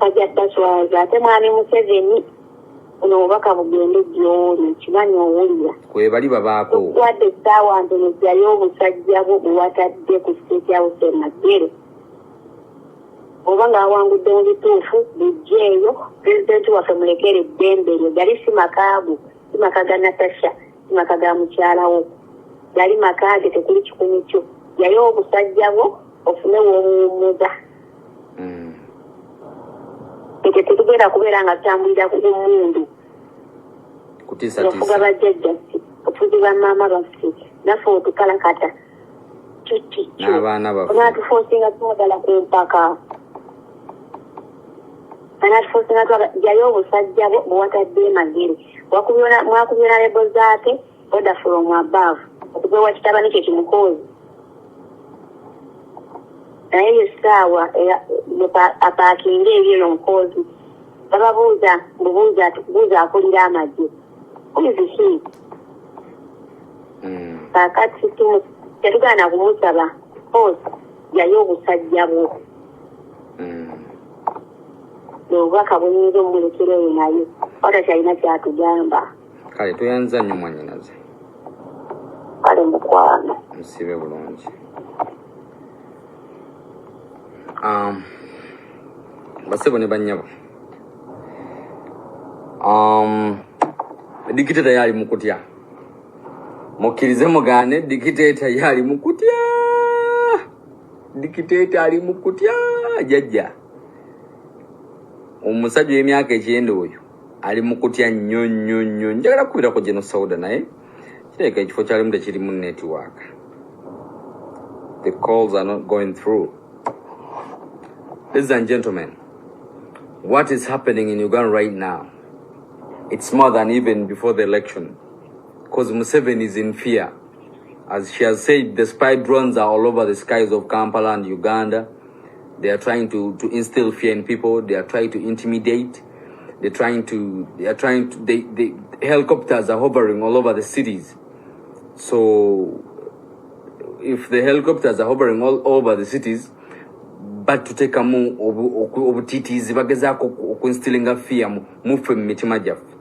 Kajja baswaza ate mwani Museveni ono obaka bugende gy'oli kimanyi owulira. Kwe bali babaako. Wadde essaawa ntono jayo obusajja bwo buwatadde ku State House e Magere. Oba ng'awangudde mu bituufu bijjeeyo pulezidenti waffe mulekere eddembe lyo gali si makaago si maka ga Natasha si maka ga mukyalawo gali makaage tekuli kikumi kyo yayo obusajja bwo ofune w'obuwummuza ekyo tetugenda kubeera nga tutambulira ku mundu ofuga bajjajja ofuzi ba maama baffe naffe otukalakata tuttikyo n'abaana baffe onaatufoosinga twagala ku mpaka anatufosinga jayo obusajja bwo buwatadde Magere mwakubira lebo zaate order from above okubewa kitabani kye kimukozi naye yessaawa apaakinga ebyo omukozi bababuuza buuza akulira amagye wiziki kakati tetugaana kumusaba kozi jayo obusajja bwo obubaka buyinza omulekera eyo naye wata kyalina kyatugamba kale toyanza nnyo mwannyinaze kale mukwano musibe bulungi basebo ne bannyabo dikiteta yali mukutya mukkirize mugaane dikiteta yali mukutya dikiteta ali mukutya jajja omusajja w'emyaka ekyenda oyo ali mu kutya nnyo nnyo nnyo njagala kubira ku Geno Sauda naye kireka ekifo kyalimu tekirimu network. The calls are not going through. Ladies and gentlemen, what is happening in Uganda right now, it's more than even before the election, because Museveni is in fear. As she has said, the spy drones are all over the skies of Kampala and Uganda. They are trying to instill fear in people. They are trying to intimidate. The helicopters are hovering all over the cities. So if the helicopters are hovering all over the cities, but to take a move obutitizi bagezaako okunstillinga fear mufe mu mitima gyaffe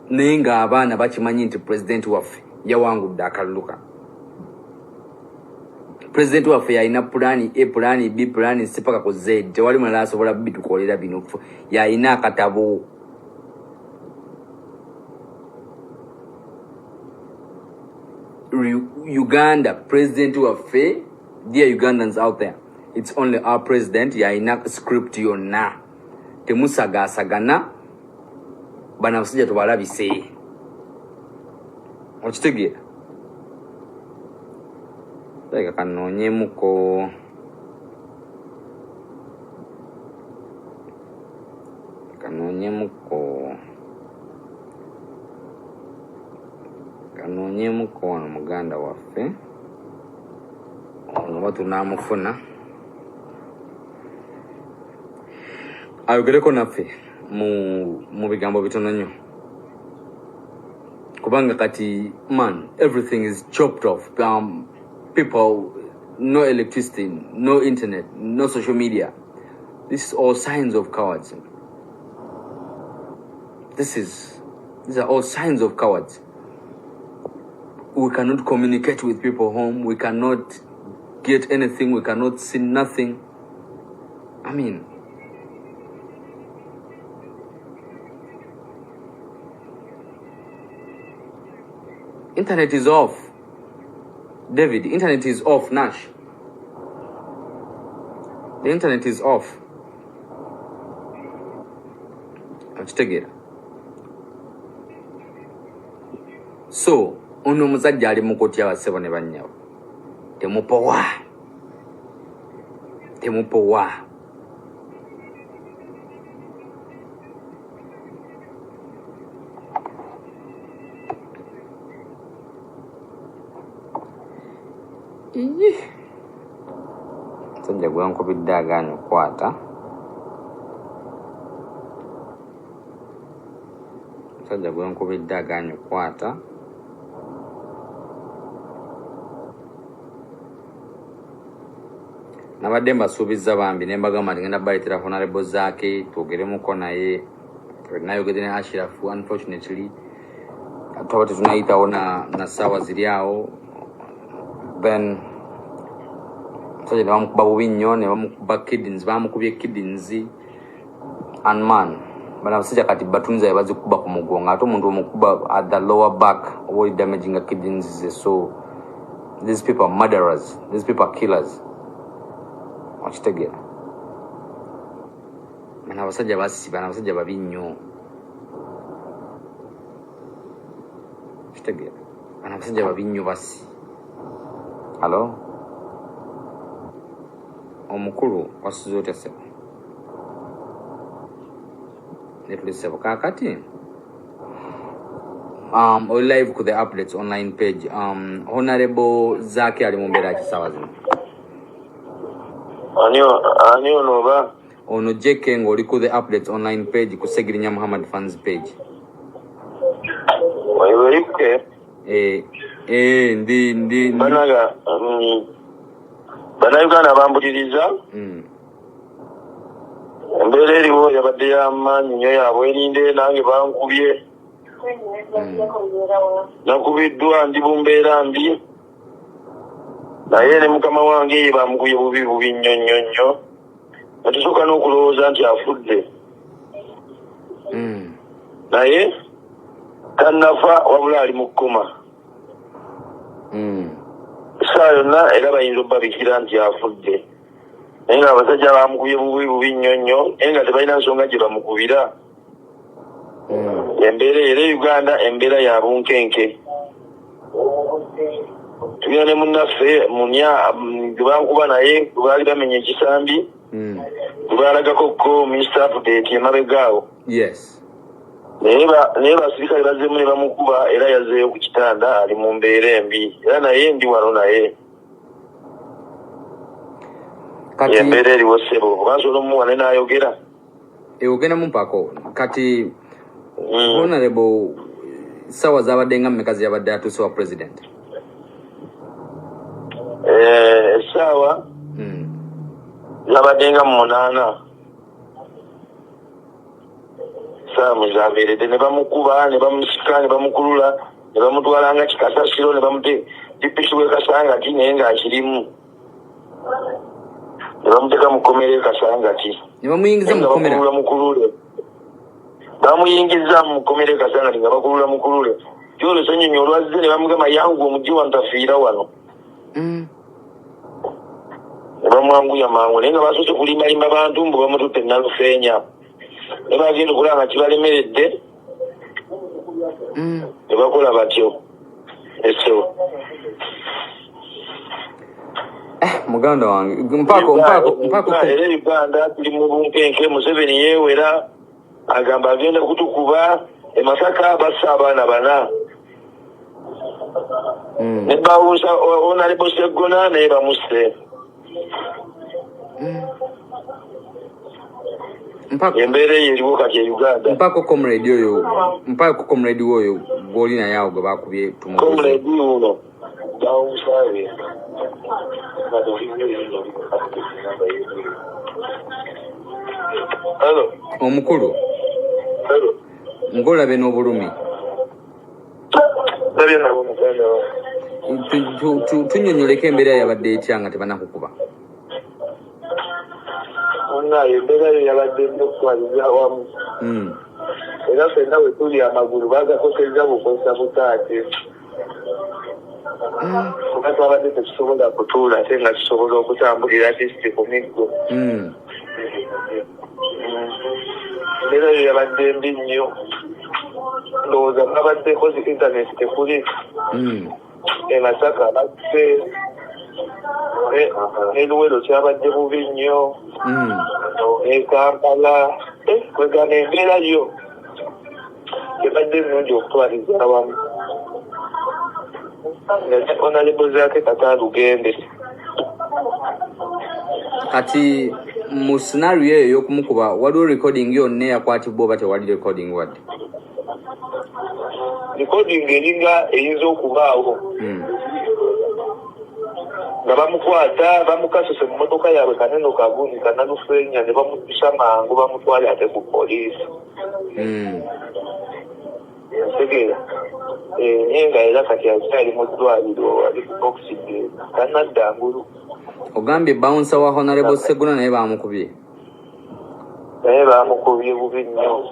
naye nga abaana bakimanyi nti pulezidenti waffe yawangudde akaluluka. Pulezidenti waffe yalina pulaani A, pulaani B, pulaani C paka ku Z. Tewali mulala asobola bitukolera bino. Yalina akatabo. Uganda, pulezidenti waffe, dear Ugandans out there, it's only our president yalina script yonna. Temusagaasagana bana abasajja tubalabise. Okitegeera? Like kanoonyemuko wano muganda waffe ono batunamufuna ayogereko naffe mu bigambo bitono nnyo kubanga kati man everything is chopped off. People, no electricity, no internet, no social media. This is all signs of cowards. These are all signs of cowards. We cannot communicate with people home. We cannot get anything. We cannot see nothing. I mean, internet is off. David, internet is off, Nash. The internet is off. Okitegeera. So, ono musajja ali mu kutya basebo ne bannyabo. Temupowa. Sajja gwankubidde agaanye okukwata Sajja gwe nkubidde aganye okukwata. Nabadde mbasuubiza bambi ne mbagamba nti ngenda baleetera Honorable Zaake twogeremuko naye nayogedde ne Ashraf. Unfortunately twaba tetunayitawo na ssaawa ziri awo, then musajja ne bamukuba bubi nnyo, ne bamukuba kidneys, bamukubye kidneys and man bana abasajja kati batunza bazikuba ku mugongo ate omuntu omukuba at the lower back oba damaging a kidneys. So these people are murderers, these people are killers. Wakitegera bana abasajja basi, bana abasajja babi nnyo. Wakitegera bana abasajja babi nnyo basi. Hello omukulu wasuze otya sebo? Netulesebo kakati or live ku the updates online page. Honorable Zaake ali mu mbeera ki ssaawa zino? Ani onoba ono JK ng'oli ku the updates online page ku Segirinya Muhammad fans page. waiwerike ndi banaga bannayuganda bambuliriza. Embeera eriwo yabadde y'amaanyi nnyo ya bwerinde, nange bankubye, nakubiddwa ndi mu mbeera mbi, naye ne mukama wange bamukubye bubi nnyo nnyo, netusooka n'okulowooza nti afudde, naye tannafa wabula ali mu kkoma essaawa yonna, era bayinza obbabikira nti afudde. Naye nga abasajja bamukubye bubi nnyo, naye nga tebalina nsonga gye bamukubira. Embeera era Uganda embeera ya bunkenke. Tulina ne munnaffe munya gwe bankuba naye gwe baali bamenya ekisambi, gwe baalagako ko Mr. Update emabegaawo. Yes. Naye basirikale bazzeemu ne bamukuba, era yazzeeyo ku kitanda ali mu mbeera embi, era naye ndi wano naye. Kati embeera eriwo ssebo, obansobola omuwa ne n'ayogera. Ogenda mu mpako kati Honorable ssaawa zaabadde nga mmeka zeyabadde atuuse wa president? Essaawa zabadde nga 8. Essaawa mwe zaabeeredde, ne bamukuba, ne bamusika, ne bamukulula, ne bamutwala nga kikasasiro, ne bamutipiki bwe kasangati naye ng'akirimu, ne bamuteeka mu kkomera kasangati, ne bamuyingiza mu kkomera mukulule, bamuyingiza mu kkomera kasangati nga bakulula mukulule. Kyolo sanyonyi olwazze ne bamugamba yangu omujji wano tafiira wano, ne bamwanguya mangu, naye nga basoose kulimbalimba bantu mbu bamututte Nalufeenya, ne bagenda okulaba nga kibalemeredde, ne bakola batyo. Eso muganda wange mpako era Uganda tuli mu bunkenke. Museveni yeewera agamba agenda kutukuba e Masaka, bassa abaana 4 ne bawusa Honorable Sseggona naye bamusse. Embeera eyo eriwo kati e Uganda. Mpako comrade oyo gw'oli naye awo gwe bakubye comrade uno bawusawe. Hello. Omukulu ng'olabe n'obulumi, tunnyonnyoleko embeera yabadde etya nga tebanakukuba? Embeera yo yabadde nnokutwaliza awamu, era ffenna we tuli amagulu bagakoseza bukosa butaate, kuba twabadde tetusobola kutuula ate nga tusobola okutambulira disiti ku miggo. Embeera yo yabadde mbi nnyo, ndowooza babaddeko zi intaneti tekuli, e Masaka basse, ne Luwero kyabadde bubi nnyo, e Kampala, kwegana embeera yo ebadde ennungi okutwaliza awamu. Honorable Zaake kata lugende. Kati mu scenario eyo ey'okumukuba waliwo recording yonna eyakwatibwa oba tewali recording wadde? recording eringa eyinza okubaawo nga bamukwata bamukasise mu motoka yaabwe kaneno kagundi kanalufeenya ne bamutusa mangu bamutwale ate ku poliisi tegeera naye nga era kati akyali mu ddwaliro ali ku oxygen tanadda ngulu. Ogambye bouncer wa Honorable Seguna naye bamukubye bubi nnyo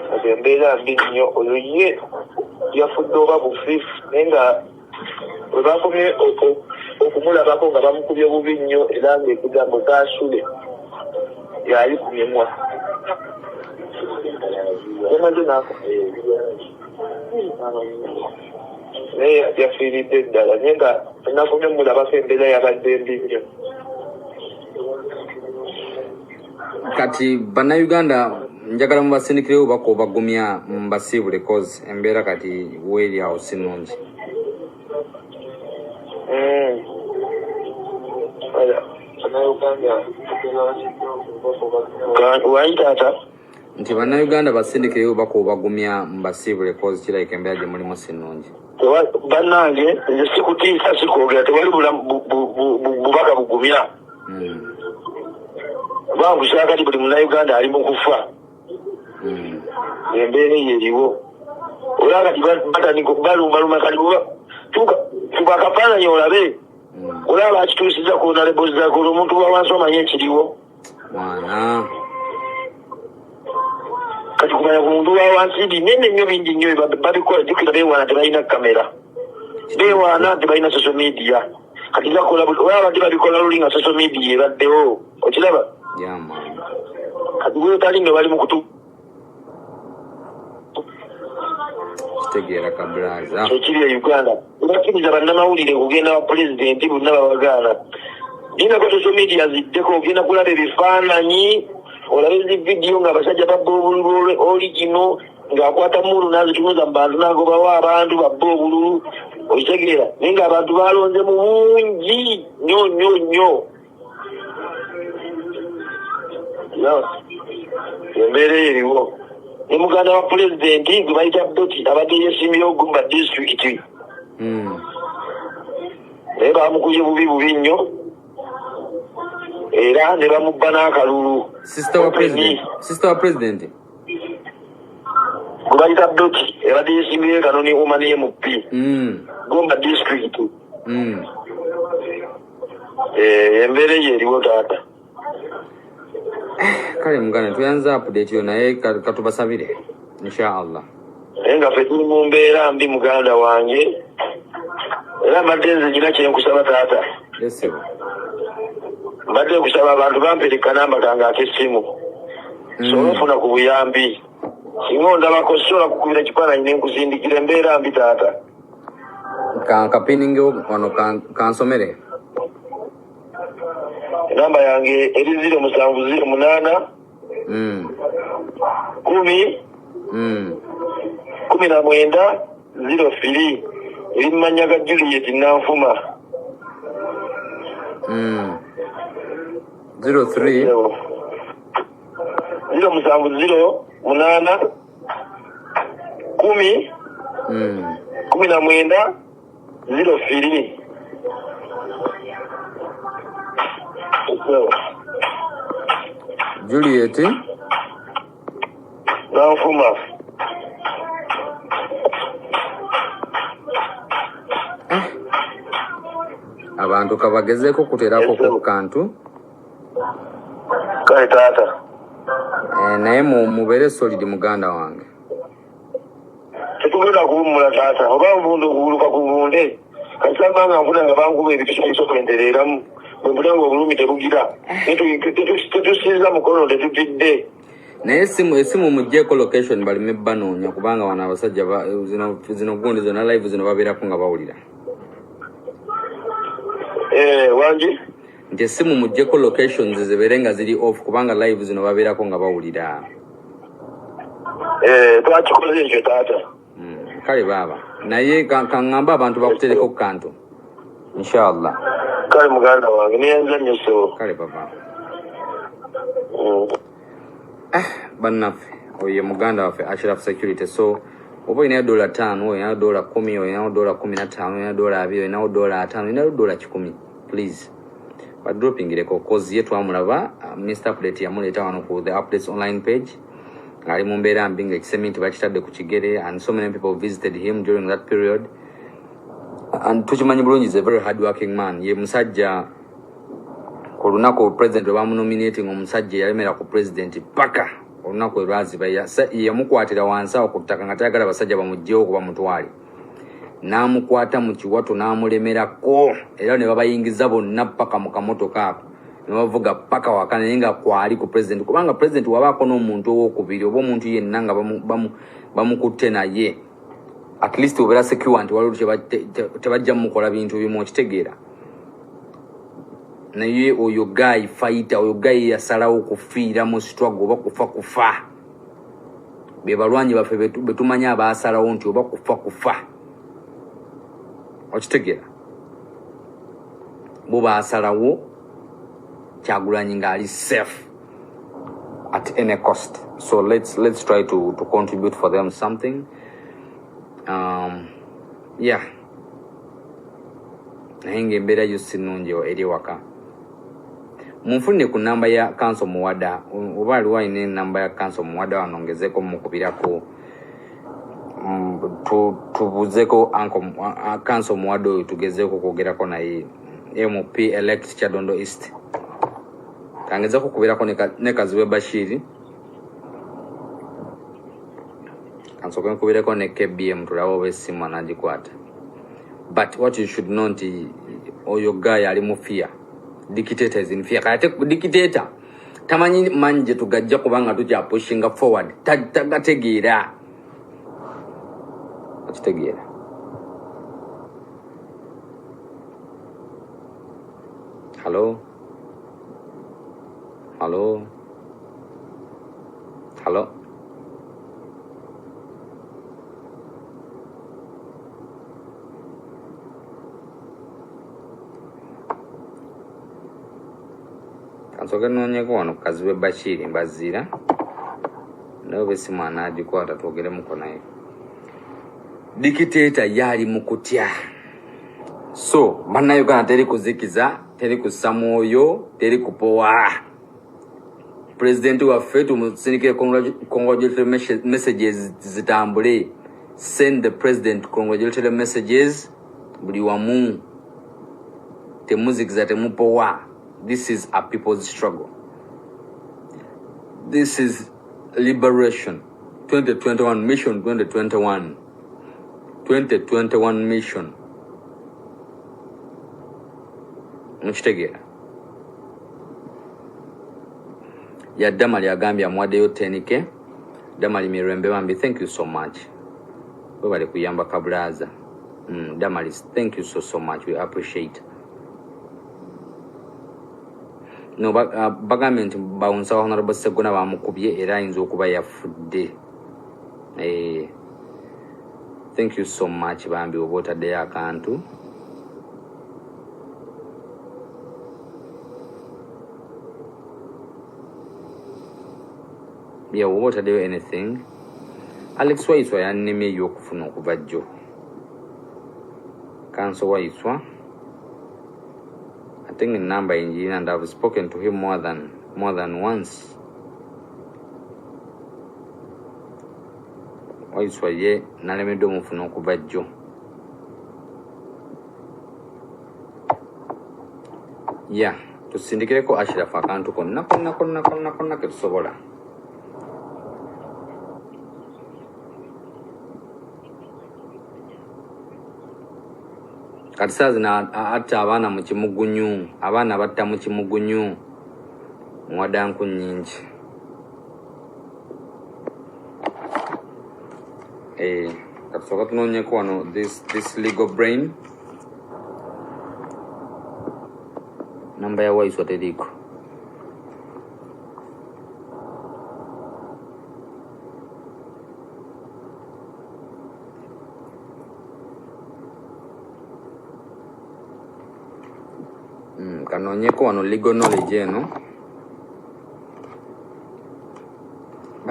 kati embeera mbi nnyo oyo ye yafudde oba bufiifu naye nga bwe bakomye okumulabako nga bamukubye bubi nnyo era ng'ekigambo kaasule yali ku mimwa naye yafiiridde ddala naye nga nakomye mulabako embeera yabadde mbi nnyo. kati bannayuganda njagala mubasindikirewo bako obagumya mbasiibule cause embeera kati weeri awo si nnungi. Wayi taata nti bannayuganda basindikirewo bako obagumya mbasiibule cause kirabika embeera gye mulimu si nnungi. bannange nze sikutiisa sikwogera tewali bubaka bugumya bangusa kati buli munnayuganda ali mu kufa embeera eyo eriwo olaba kati batandika balumbaluma kati tuba akafaananyi olabe olaba akituusiza ku nalebozakolo omuntu wa wansi omanye ekiriwo kati kumanya ku muntu wa wansi binene nnyo bingi nnyo babikola jukira beewaana tebalina kamera beewaana tebalina social media kati bakola olaba bati babikola luli nga social media ebaddewo okiraba kati bwetali nga bali mu kutu kitegeera kabulaza ekiri e Uganda bakiriza bannamawulire kugenda wa pulezidenti bonna babagaana ninako social media ziddeko ogenda kulaba ebifaananyi olabe ezi vidiyo ng'abasajja babba obululu origino ng'akwata mulu n'azitunuza mu bantu n'agobawo abantu babba obululu okitegeera naye ng'abantu balonze mu bungi nnyo nnyo nnyo embeera eyo eriwo ne muganda wa pulezidenti gwe bayita Boti abadde yeesimbyewo Gumba disitulikiti naye bamukubye bubi nnyo era ne bamubba n'akalulu. Sister wa president gwe bayita Boti abadde yeesimbyewo Kanoni Woman MP Gumba disitulikiti embeera eyo eriwo taata. kale muganda tuyanza update yo naye katubasabire inshallah naye nga ffe tuli mu mbeera mbi muganda wange era mbadde nze nyina kyenkusaba taata mbadde kusaba abantu bampere kanamba kange ak'essimu sobola ofuna ku buyambi singa ondabako sobola kukubira ekifaananyi nenkusindikira embeera mbi taata kapiningewo wano kansomere enamba yange eri 0708 10 19 eri mumanya ga Juliet Nanfuma 03 0708 10 19 02 Juliet Nanfuma abantu kabagezeeko kuterako ku kantu kale taata naye mubeere solid muganda wange tetugenda kuwummula taata oba nvunde okuwuluka ku bunde kasamba nga nfuna nga bankuba ebipiso bisokwentereeramu bwembulanga obulumi tebugira tetusinza mukono tetutidde naye esimu mugjeeko location balime banoonya kubanga wano abasajja zino gundi zona live zino babeerako nga bawulira wangi nti esimu mugjeeko locations zibeere nga ziri off kubanga live zino babeerako nga bawulira twakikoze ekyo taata kale baaba naye kaŋŋamba abantu bakutereko ku kantu inshallah kale muganda wange niyenza nnyo ssebo kale baba bannaffe oye muganda waffe Ashraf Security. So oba olinayo $5, olinayo $10, olinayo $15, olinayo $20, olinayo $5, olinayo $10, please badropingireko cause ye twamulaba Mr. Update yamuleeta wano ku the updates online page ali mu mbeera mbi nga ekisemi nti bakitadde ku kigere, and so many people visited him during that period. And tukimanyi bulungi is a very hard working man. Ye musajja ku lunaku president lwe bamunominating, omusajja yalemera ku president paka olunaku lwaziba yamukwatira wansi awo ku ttaka nga tayagala basajja bamugjewo kuba mutwale, n'amukwata mu kiwato n'amulemerako, era ne babayingiza bonna paka mu kamotoka ako ne bavuga paka waka naye nga kwali ku president, kubanga president wabaako n'omuntu owokubiri oba omuntu yenna nga bamukutte naye at least obeera secure nti waliwo tebajja mukola bintu bimu, okitegeera. Naye oyo guy fighter, oyo guy yasalawo kufiira mu struggle oba kufa be balwanyi baffe betumanya abaasalawo nti oba kufa, okitegeera, bo baasalawo Kyagulanyi ngaali safe at any cost. So let's try to contribute for them something. Yeah, naye ng'embeera yo si nnungi eri waka. Munfunire ku namba ya Council Muwada, oba aliwo alina namba ya Council Muwada wanongezeeko mukubirako, tubuzeeko Council Muwada oyo tugezeeko kwogerako naye, MP elect Kyadondo East kangezeeko kubirako ne Kaziwe Bashiri, kansooke nkubireko ne KBM tulabe oba essimu anagikwata. But what you should know nti oyo guy ali mu fear. Dictator is in fear. Kate dictator tamanyi manje tugajja kubanga tujja pushing forward tagategeera, okitegeera. Hello. Kansooke nnoonyeko wano Kaziwe Bashiri Mbazira naye oba essimu anaagikwata twogeremuko naye. Dictator yali mu kutya. So bannayuganda teri kuzikiza, teri kussa mwoyo, teri kupowa. President waffe tumusindikire congratulatory messages zitambule. Send the president congratulatory messages buli wamu, temuzikiza, temupowa. This is a people's struggle. This is liberation. 2021 mission, 2021 mission. Mukitegeera. Ya Damali agambye amwaddeyo 10K. Damali Mirembe bambi, thank you so much. We bali kuyamba kabulaza. Damali, thank you so much. We appreciate. No, bagambye nti bawunsa Honorable Sseggona bamukubye era ayinza okuba yafudde. Thank you so much bambi oba otaddeyo akantu. Yeah, oba otaddeyo anything. Alex Waiswa yannemye ey'okufuna okuva jjo. Council Waiswa, I think in number engine, and I've spoken to him more than once. Waiswa ye nalemedde omufuna okuva jjo. Yeah, tusindikireko Ashraf akantu konna ke tusobola. Kati saa zino atta abaana mu kimugunyu, abaana batta mu kimugunyu, mwadanku nnyingi. Kati soka tunoonyeko wano this legal brain. Namba ya Waiswa teriiko. Kanoonyeko wano legal knowledge eno.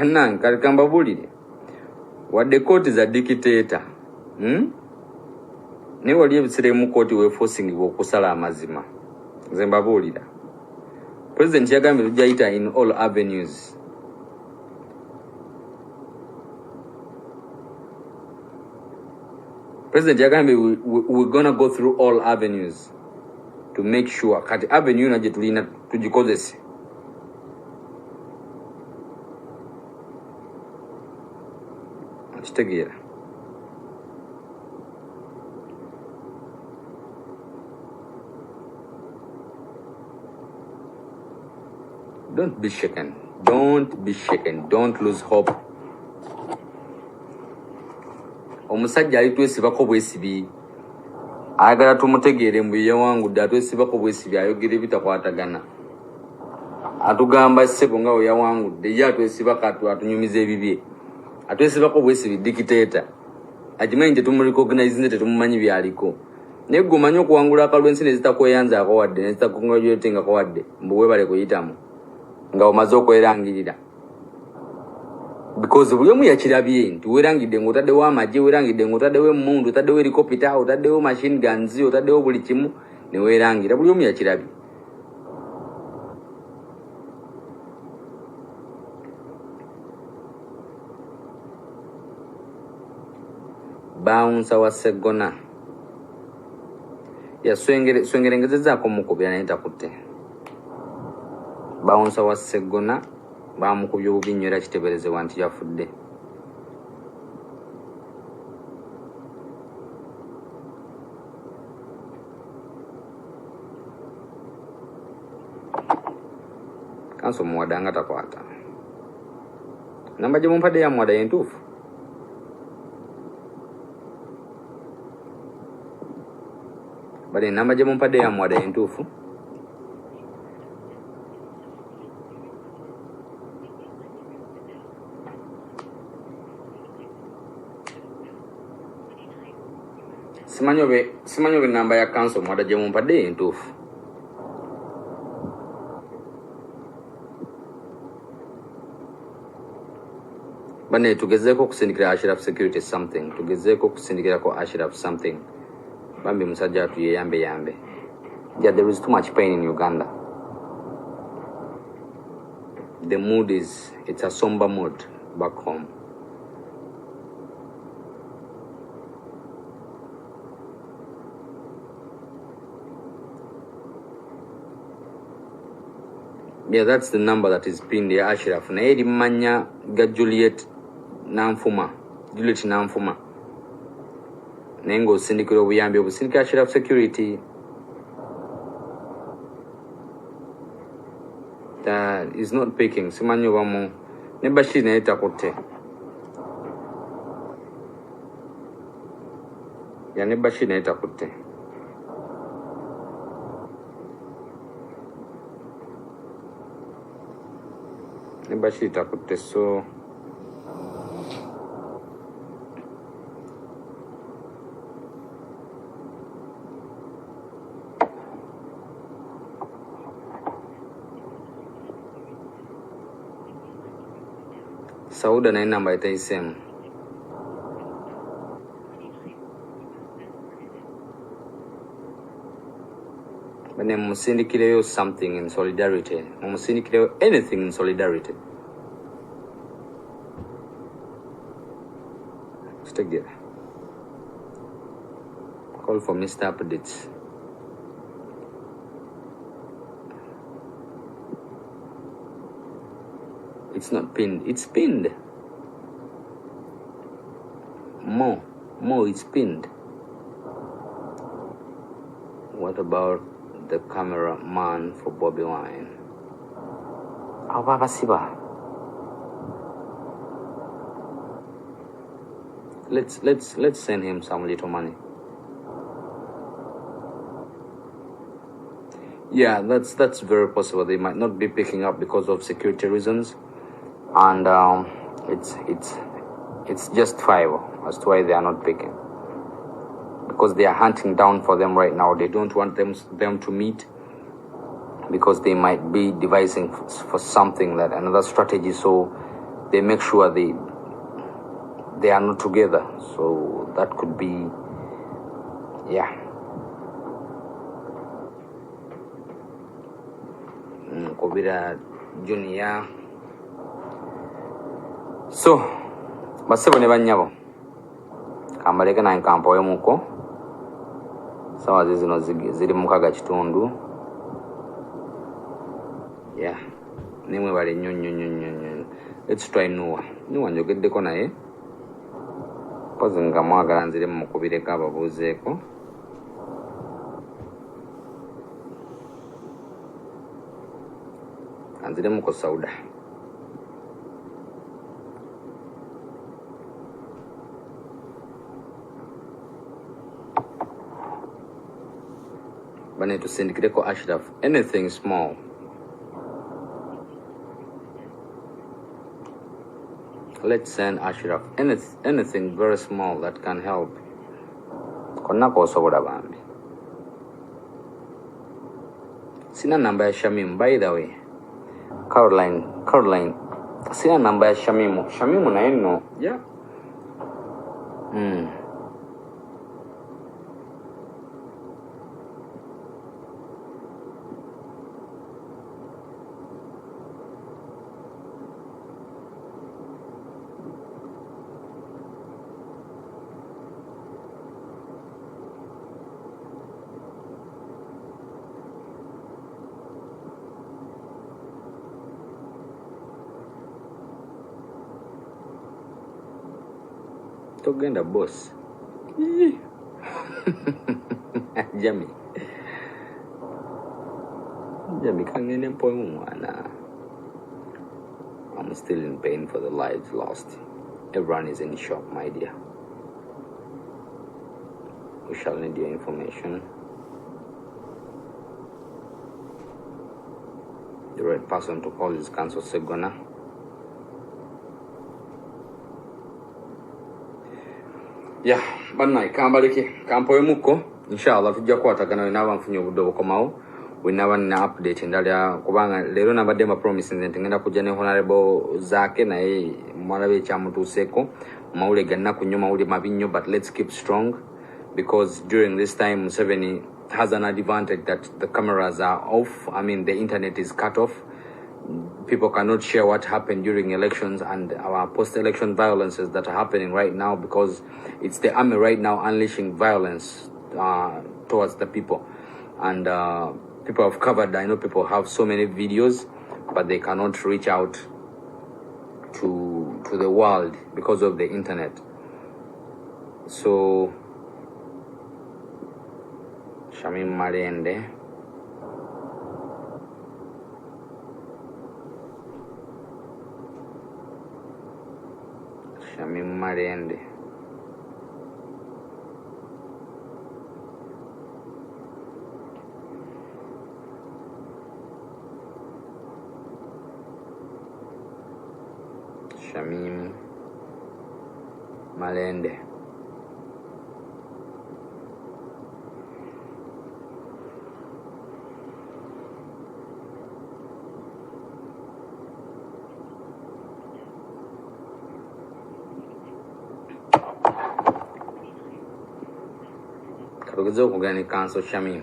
bannange kale kambabulire wadde kooti za dictator naye wali ebiseera mu kooti weefosingibwa okusala amazima. Nze mbabuulira president yagambye tujja in all avenues. President yagambye we're gonna go through all avenues to make sure kati avenue na jetulina tugikozese. Kitegeera don't be shaken, don't lose hope. Omusajja ali twesibako bwesibi ayagala tumutegeere mbu yawangudde atwesibako bwesibi ayogera ebitakwatagana atugamba ssebo nga we yawangudde ye atwesibako atunyumiza ebibye atwesibako bwesibi dictator agimanyi tetumurecognize nze tetumumanyi byaliko naye gwe omanyi okuwangula akalwensi ne zitakweyanzaako wadde ne zitakongratulatingako wadde mbu weebale kuyitamu nga omaze okwerangirira because buli omu yakirabye nti weerangidde ng'otaddewo amagye weerangidde ng'otaddewo emmundu otaddewo helicopter otaddewo machine guns otaddewo buli kimu ne weerangira buli omu yakirabye. Bouncer wa Segona swengerengezezaako mukubira naye takutte. Bouncer wa Segona bamukubye obubi nnyo era kiteeberezebwa nti yafudde. Kanso muwada nga takwata. Namba gye mumpadde ya muwada yentuufu? Bale namba gye mumpadde ya muwada yentuufu? Simanyi obe namba ya kanso muwada gye mumpadde yentuufu? Bane tugezeeko okusindikira Ashraf Security something. Tugezeeko okusindikirako Ashraf something. Bambi musajja atuyeyambe yambe. Yeah, there is too much pain in Uganda. The mood it's a somber mood back home. Yeah, that's the number that is pinned there, Ashraf. Na eri manya ga Juliet Namfuma. Nengo sindikira obuyambi obusindika Ashraf Security. That is not picking. Simanyi obamu. Ne Bashir naye takutte. Ya ne Bashir naye takutte. Ne Bashir takutte so Sauda naye namba etayiseemu. Bane musindikireyo something in solidarity. Musindikireyo anything in solidarity. Stick there. Call for Mr. Updates. It's not pinned. It's pinned. More, it's pinned. What about the cameraman for Bobby Wine? Siba. Let's send him some little money. Yeah, that's very possible. They might not be picking up because of security reasons. And it's just 5 as to why they are not picking, because they are hunting down for them right now. They don't want them to meet because they might be devising for something, that another strategy, so they make sure they are not together. So that could be, yeah. Kobira Junior. So, basebo ne banyabo. Kambaleke na nkampo yomuko. Sawa zino ziri mukaga kitundu. Yeah. Nimwe bali nyonyo. Let's try Noah. Noah njogeddeko naye. Pozi nga mwagala nzire mukubireko ababuuzeeko. Anzire muko Sauda. Bane tusindikireko Ashraf. Anything small. Let's send Ashraf anything very small that can help. Konna kosobola bambi. Sina namba ya Shamim, by the way. Caroline. Sina namba ya Shamimu na eno. Yeah. Togenda boss. Jami kangene mpoe mwana. I'm still in pain for the lives lost. Everyone is in shock, my dear. We shall need your information. The right person to call is Council Segona. Yeah, banna ikambalike kampo emuko inshallah tujja kwatagana wenaba mfunye obudobo komawo wenaba na update ndalya kubanga lero nabadde ma promises nti ngenda kujja ne honorable zake naye mwalabe kyamutuuseko mawule ganna kunyuma uli mabinyo, but let's keep strong because during this time Museveni has an advantage that the cameras are off. I mean the internet is cut off. People cannot share what happened during elections and our post-election violences that are happening right now because it's the army right now unleashing violence towards the people. And people have covered, I know people have so many videos, but they cannot reach out to the world because of the internet. So, Shamim Marende. Shamim Marende. Shamim Malende. Katugeze okugenda ne Council Shamim.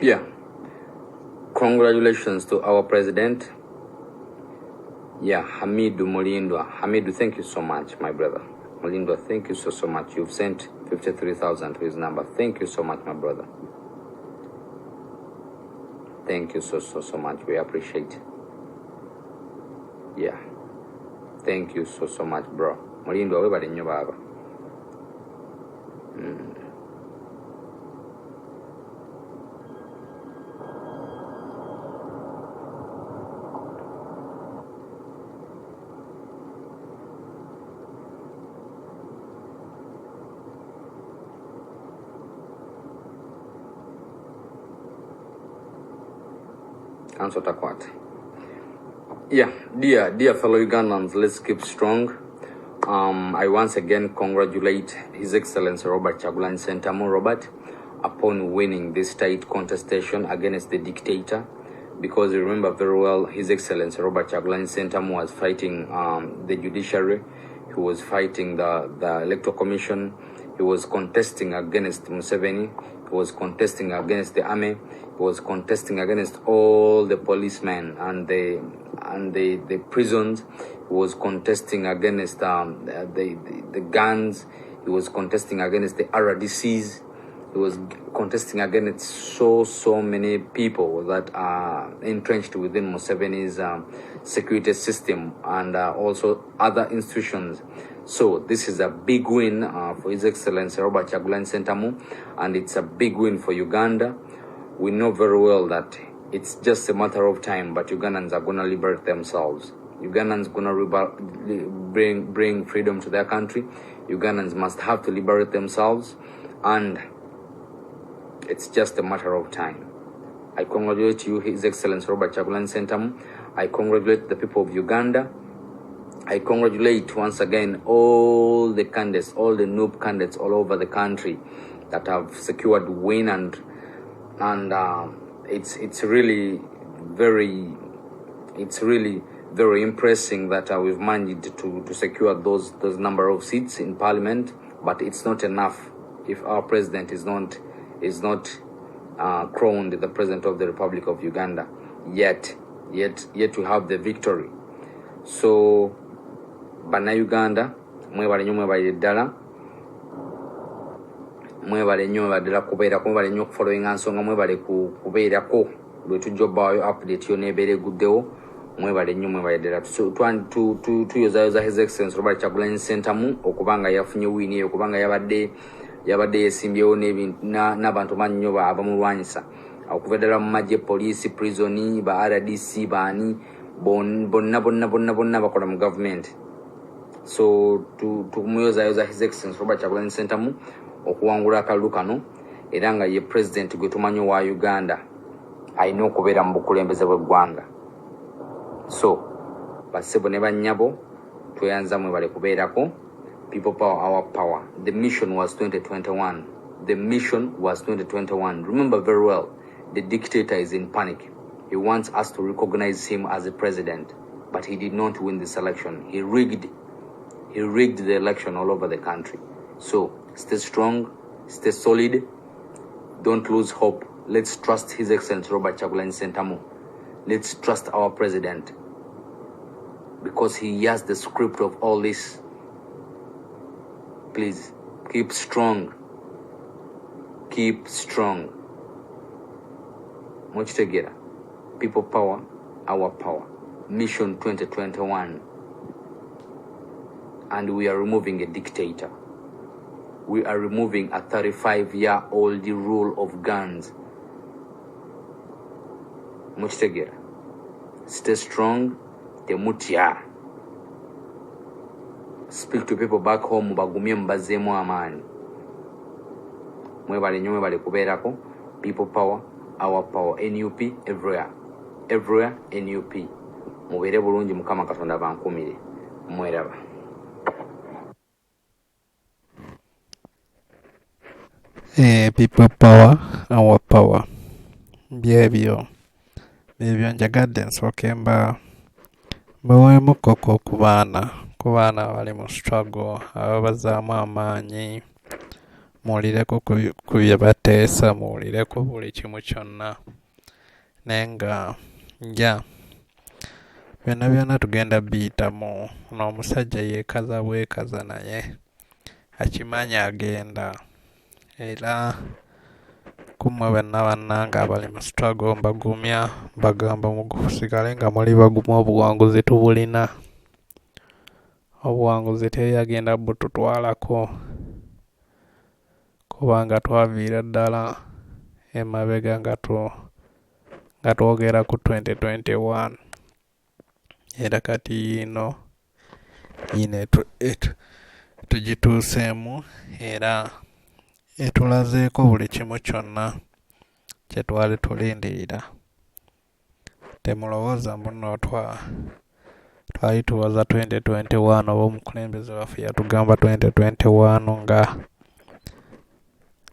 Yeah. Congratulations to our president. Yeah, Hamidu Mulindwa. Hamidu, thank you so much, my brother. Mulindwa, thank you so much. You've sent 53,000 to his number. Thank you so much, my brother. Thank you so much. We appreciate. Yeah. Thank you so much, bro. Mulindwa, everybody knew baba. Answer Takwat. Yeah, dear fellow Ugandans, let's keep strong. I once again congratulate His Excellency Robert Kyagulanyi Ssentamu Robert upon winning this tight contestation against the dictator, because you remember very well His Excellency Robert Kyagulanyi Ssentamu was fighting the judiciary, he was fighting the Electoral Commission, he was contesting against Museveni, he was contesting against the army, he was contesting against all the policemen and the prisons. He was contesting against the guns. He was contesting against the RDCs. He was contesting against so many people that are entrenched within Museveni's security system and also other institutions. So this is a big win for His Excellency Robert Kyagulanyi Ssentamu, and it's a big win for Uganda. We know very well that it's just a matter of time, but Ugandans are going to liberate themselves. Ugandans going to bring freedom to their country. Ugandans must have to liberate themselves, and it's just a matter of time. I congratulate you, His Excellency Robert Kyagulanyi Ssentamu. I congratulate the people of Uganda. I congratulate once again all the candidates, all the noob candidates all over the country that have secured win, and it's really very impressive that we've managed to secure those number of seats in Parliament. But it's not enough if our president is not crowned the President of the Republic of Uganda yet to have the victory. So bana Uganda mwebale nnyo ddala kubeerako, mwebale nnyo okufollowinga nsonga, mwebale kubeerako lwe tujjobayo update yonna ebeera eguddewo, mwebale ddala. Tuyozayoza His Excellency Robert Kyagulanyi Ssentamu okubanga yafunye wini eyo, okubanga yabadde yesimbyewo n'abantu bangi nnyo abamulwanyisa okuva ddala mu magye, poliisi, prisoni, ba RDC, baani bonna bakola mu gavumenti. So tumuyozayoza His Excellency Robert Kyagulanyi Ssentamu okuwangula akalulu kano, era nga ye president gwe tumanyi wa Uganda alina okubeera mu bukulembeze bw'eggwanga. So bassebo ne bannyabo tweyanza mwebale kubeerako. People power, our power. The mission was 2021. The mission was 2021. Remember very well, the dictator is in panic. He wants us to recognize him as a president, but he did not win this election. He rigged the election all over the country. So stay strong, stay solid, don't lose hope. Let's trust His Excellency Robert Kyagulanyi Ssentamu. Let's trust our president, because he has the script of all this. Please keep strong. Keep strong. Muchitegera. People power, our power. Mission 2021. And we are removing a dictator. We are removing a 35-year-old rule of guns. Muchitegera. Stay strong. Temutya. Speak to people back home, bagumye mbazeemu amaani. Mwebale nnyo, mwebale kubeerako. People power, our power. NUP everywhere. Everywhere NUP. Mubeere bulungi, Mukama Katonda bankumire. Mweraba. People power, our power. Byebyo njagadde nsooke mbaweemu koko ku baana bali mu struggle, ababazaamu amaanyi, muwulireko ku bye bateesa, muwulireko buli kimu kyonna. Naye nga byonna tugenda biyitamu. N'omusajja yeekaza bwekaza, naye akimanyi agenda. Era kumwe bannanga abali mu struggle mbagumya, bagamba musigale nga muli bagumu, obuwanguzi tubulina. Obuwanguzi teyagenda bututwalako, kubanga twaviira ddala emabega nga twogera ku 2021. Era kati yino tugituuseemu, era etulazeeko buli kimu kyonna kye twali tulindirira. temulowooza muno twali tuwoza 2021 oba omukulembeze waffe yatugamba 2021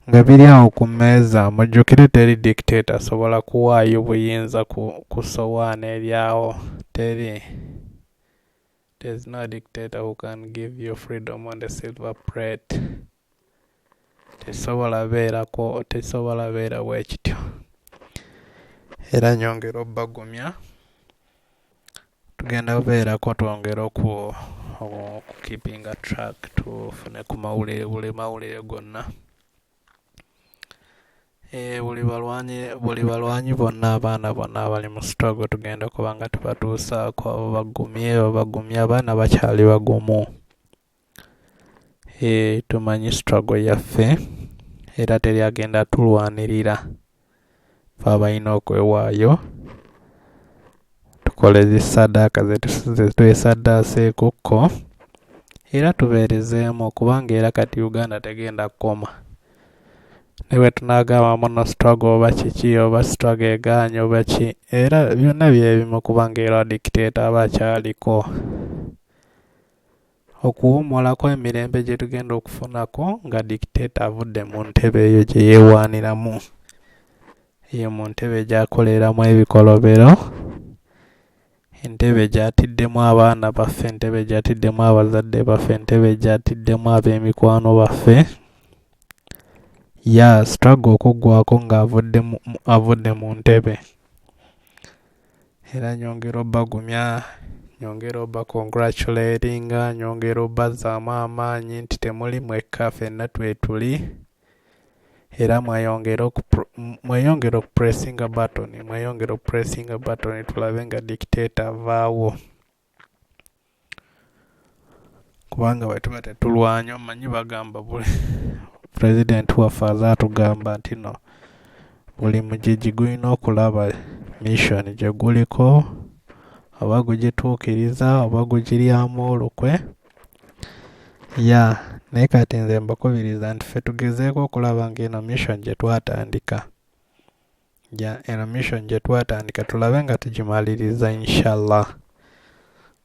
nga biri awo ku mmeeza. Mujjukire teri dictator asobola kuwaayo buyinza ku sowaani eryawo. There's no dictator who can give you freedom on the silver plate. Tesobola beera bwekityo. Era nyongera obbagumya tugenda kubeerako twongera keepinga track tufune ku mawulire buli mawulire gonna. Buli balwanyi bonna abaana bonna abali mu struggle tugenda kuba nga tubatuusaako abo bagumye abaana bakyali bagumu. Tumanyi struggle yaffe era teri agenda tulwanirira. Ffe abalina okwewaayo tukole zisaddaaka zetwesaddaaseekokko era tubeerezeemu kubanga era kati Uganda tegenda kukoma. Ne bwe tunaagamba muno struggle oba kiki oba struggle egaanye oba ki era byonna byebimu kubanga era dictator aba akyaliko. Okuwummulako emirembe gye tugenda okufunako nga dictator avudde mu ntebe eyo gye yeewaaniramu. Ye mu ntebe gy'akoleramu ebikolobero, entebe gy'atiddemu abaana baffe, entebe gy'atiddemu abazadde baffe, entebe gy'atiddemu ab'emikwano baffe. Struggle okuggwako ng'avudde mu ntebe. Era nyongera obbagumya, nyongera obbacongratulatinga, nyongera obbazaamu amaanyi nti temuli mwekka, ffenna twetuli. Era mweyongera okupressinga button tulabe nga dictator avaawo. Kubanga bwe tuba tetulwanya omanyi bagamba President waffe azaatugamba nti no buli mugigi gulina okulaba mission gye guliko oba gugituukiriza oba gugiryamu olukwe. Naye kati nze mbakubiriza nti ffe tugezeeko okulaba ng'eno mission gye twatandika. Eno mission gye twatandika tulabe nga tugimaliriza inshallah.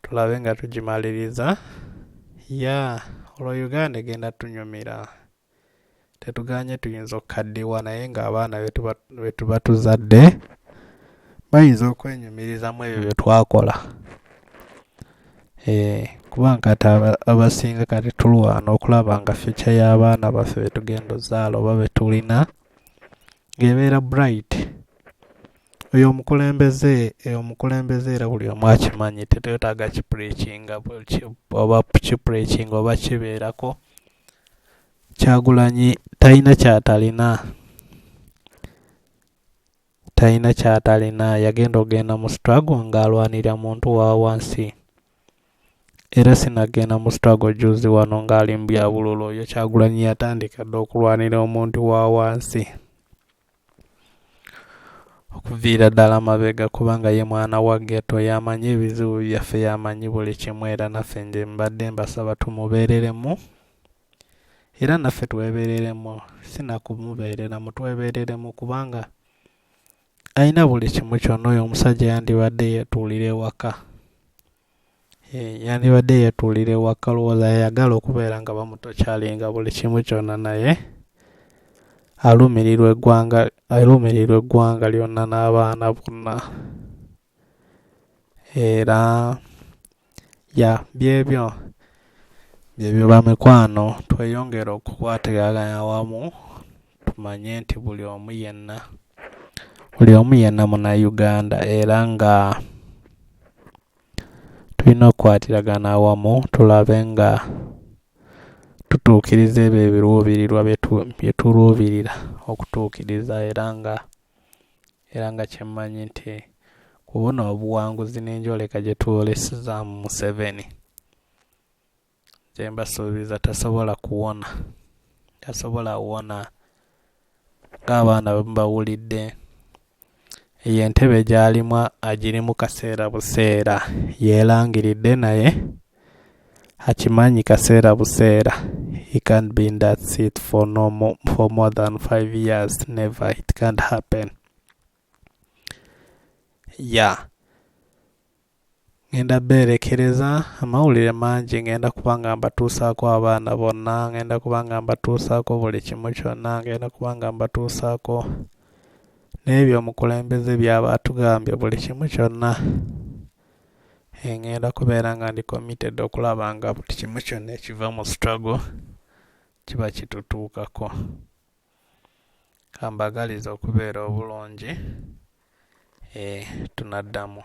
Tulabe nga tugimaliriza. Olwo Uganda egenda tunyumira. Tetuganye tuyinza okukaddiwa naye ng'abaana be tuba tuzadde bayinza okwenyumirizamu ebyo bye twakola. Kubanga kati abasinga kati tulwana okulaba nga future y'abaana baffe be tugenda ozaala oba be tulina ng'ebeera bright. Oyo omukulembeze era buli omu akimanyi tetwetaaga kipreachinga oba kibeerako. Kyagulanyi talina kyatalina yagenda mu struggle ng'alwanirira muntu wa wansi. Era sinagenda mu struggle juzi wano ng'ali mu bya bululu. Oyo Kyagulanyi yatandika dda okulwanira omuntu wa wansi okuviira ddala mabega kubanga ye mwana wa ghetto, yamanyi ebizibu byaffe, yamanyi buli kimu. Era naffe nje mbadde mbasaba tumubeereremu era naffe twebeereremu, sinakumubeereramu twebeereremu kubanga alina buli kimu kyonna. Oyo omusajja yandibadde yeetuulira ewaka. Yandibadde yeetuulira ewaka, lowooza yayagala okubeera nga bamutokyalinga buli kimu kyonna, naye alumirirwa eggwanga lyonna n'abaana bonna. Era byebyo bamikwano, tweyongera okukwatagana awamu tumanye nti buli omu yenna Munnayuganda era nga tulina okukwatiragana awamu tulabe nga tutuukiriza ebyo ebiruubirirwa bye tuluubirira okutuukiriza. Era nga kyemmanyi nti ku buno obuwanguzi n'enjoleka gye tuwolesezaamu Museveni, gye mbasuubiza tasobola kuwona ng'abaana bwe mubawulidde. Eyo entebe gy'alimu agirimu kaseera buseera, yeerangiridde naye akimanyi kaseera buseera. He can't be in that seat for more than 5 years. Never. It can't happen. ngenda berekereza amawulire mangi, ngenda kubanga mbatuusaako abaana bonna, ngenda kubanga mbatuusaako buli kimu kyonna, ngenda kubanga mbatuusaako n'ebyo omukulembeze byaba atugambye buli kimu kyonna. Ngenda kubeera nga ndi committed okulaba nga buli kimu kyonna ekiva mu struggle kiba kitutuukako. Kambagaliza okubeera obulungi, tunaddamu.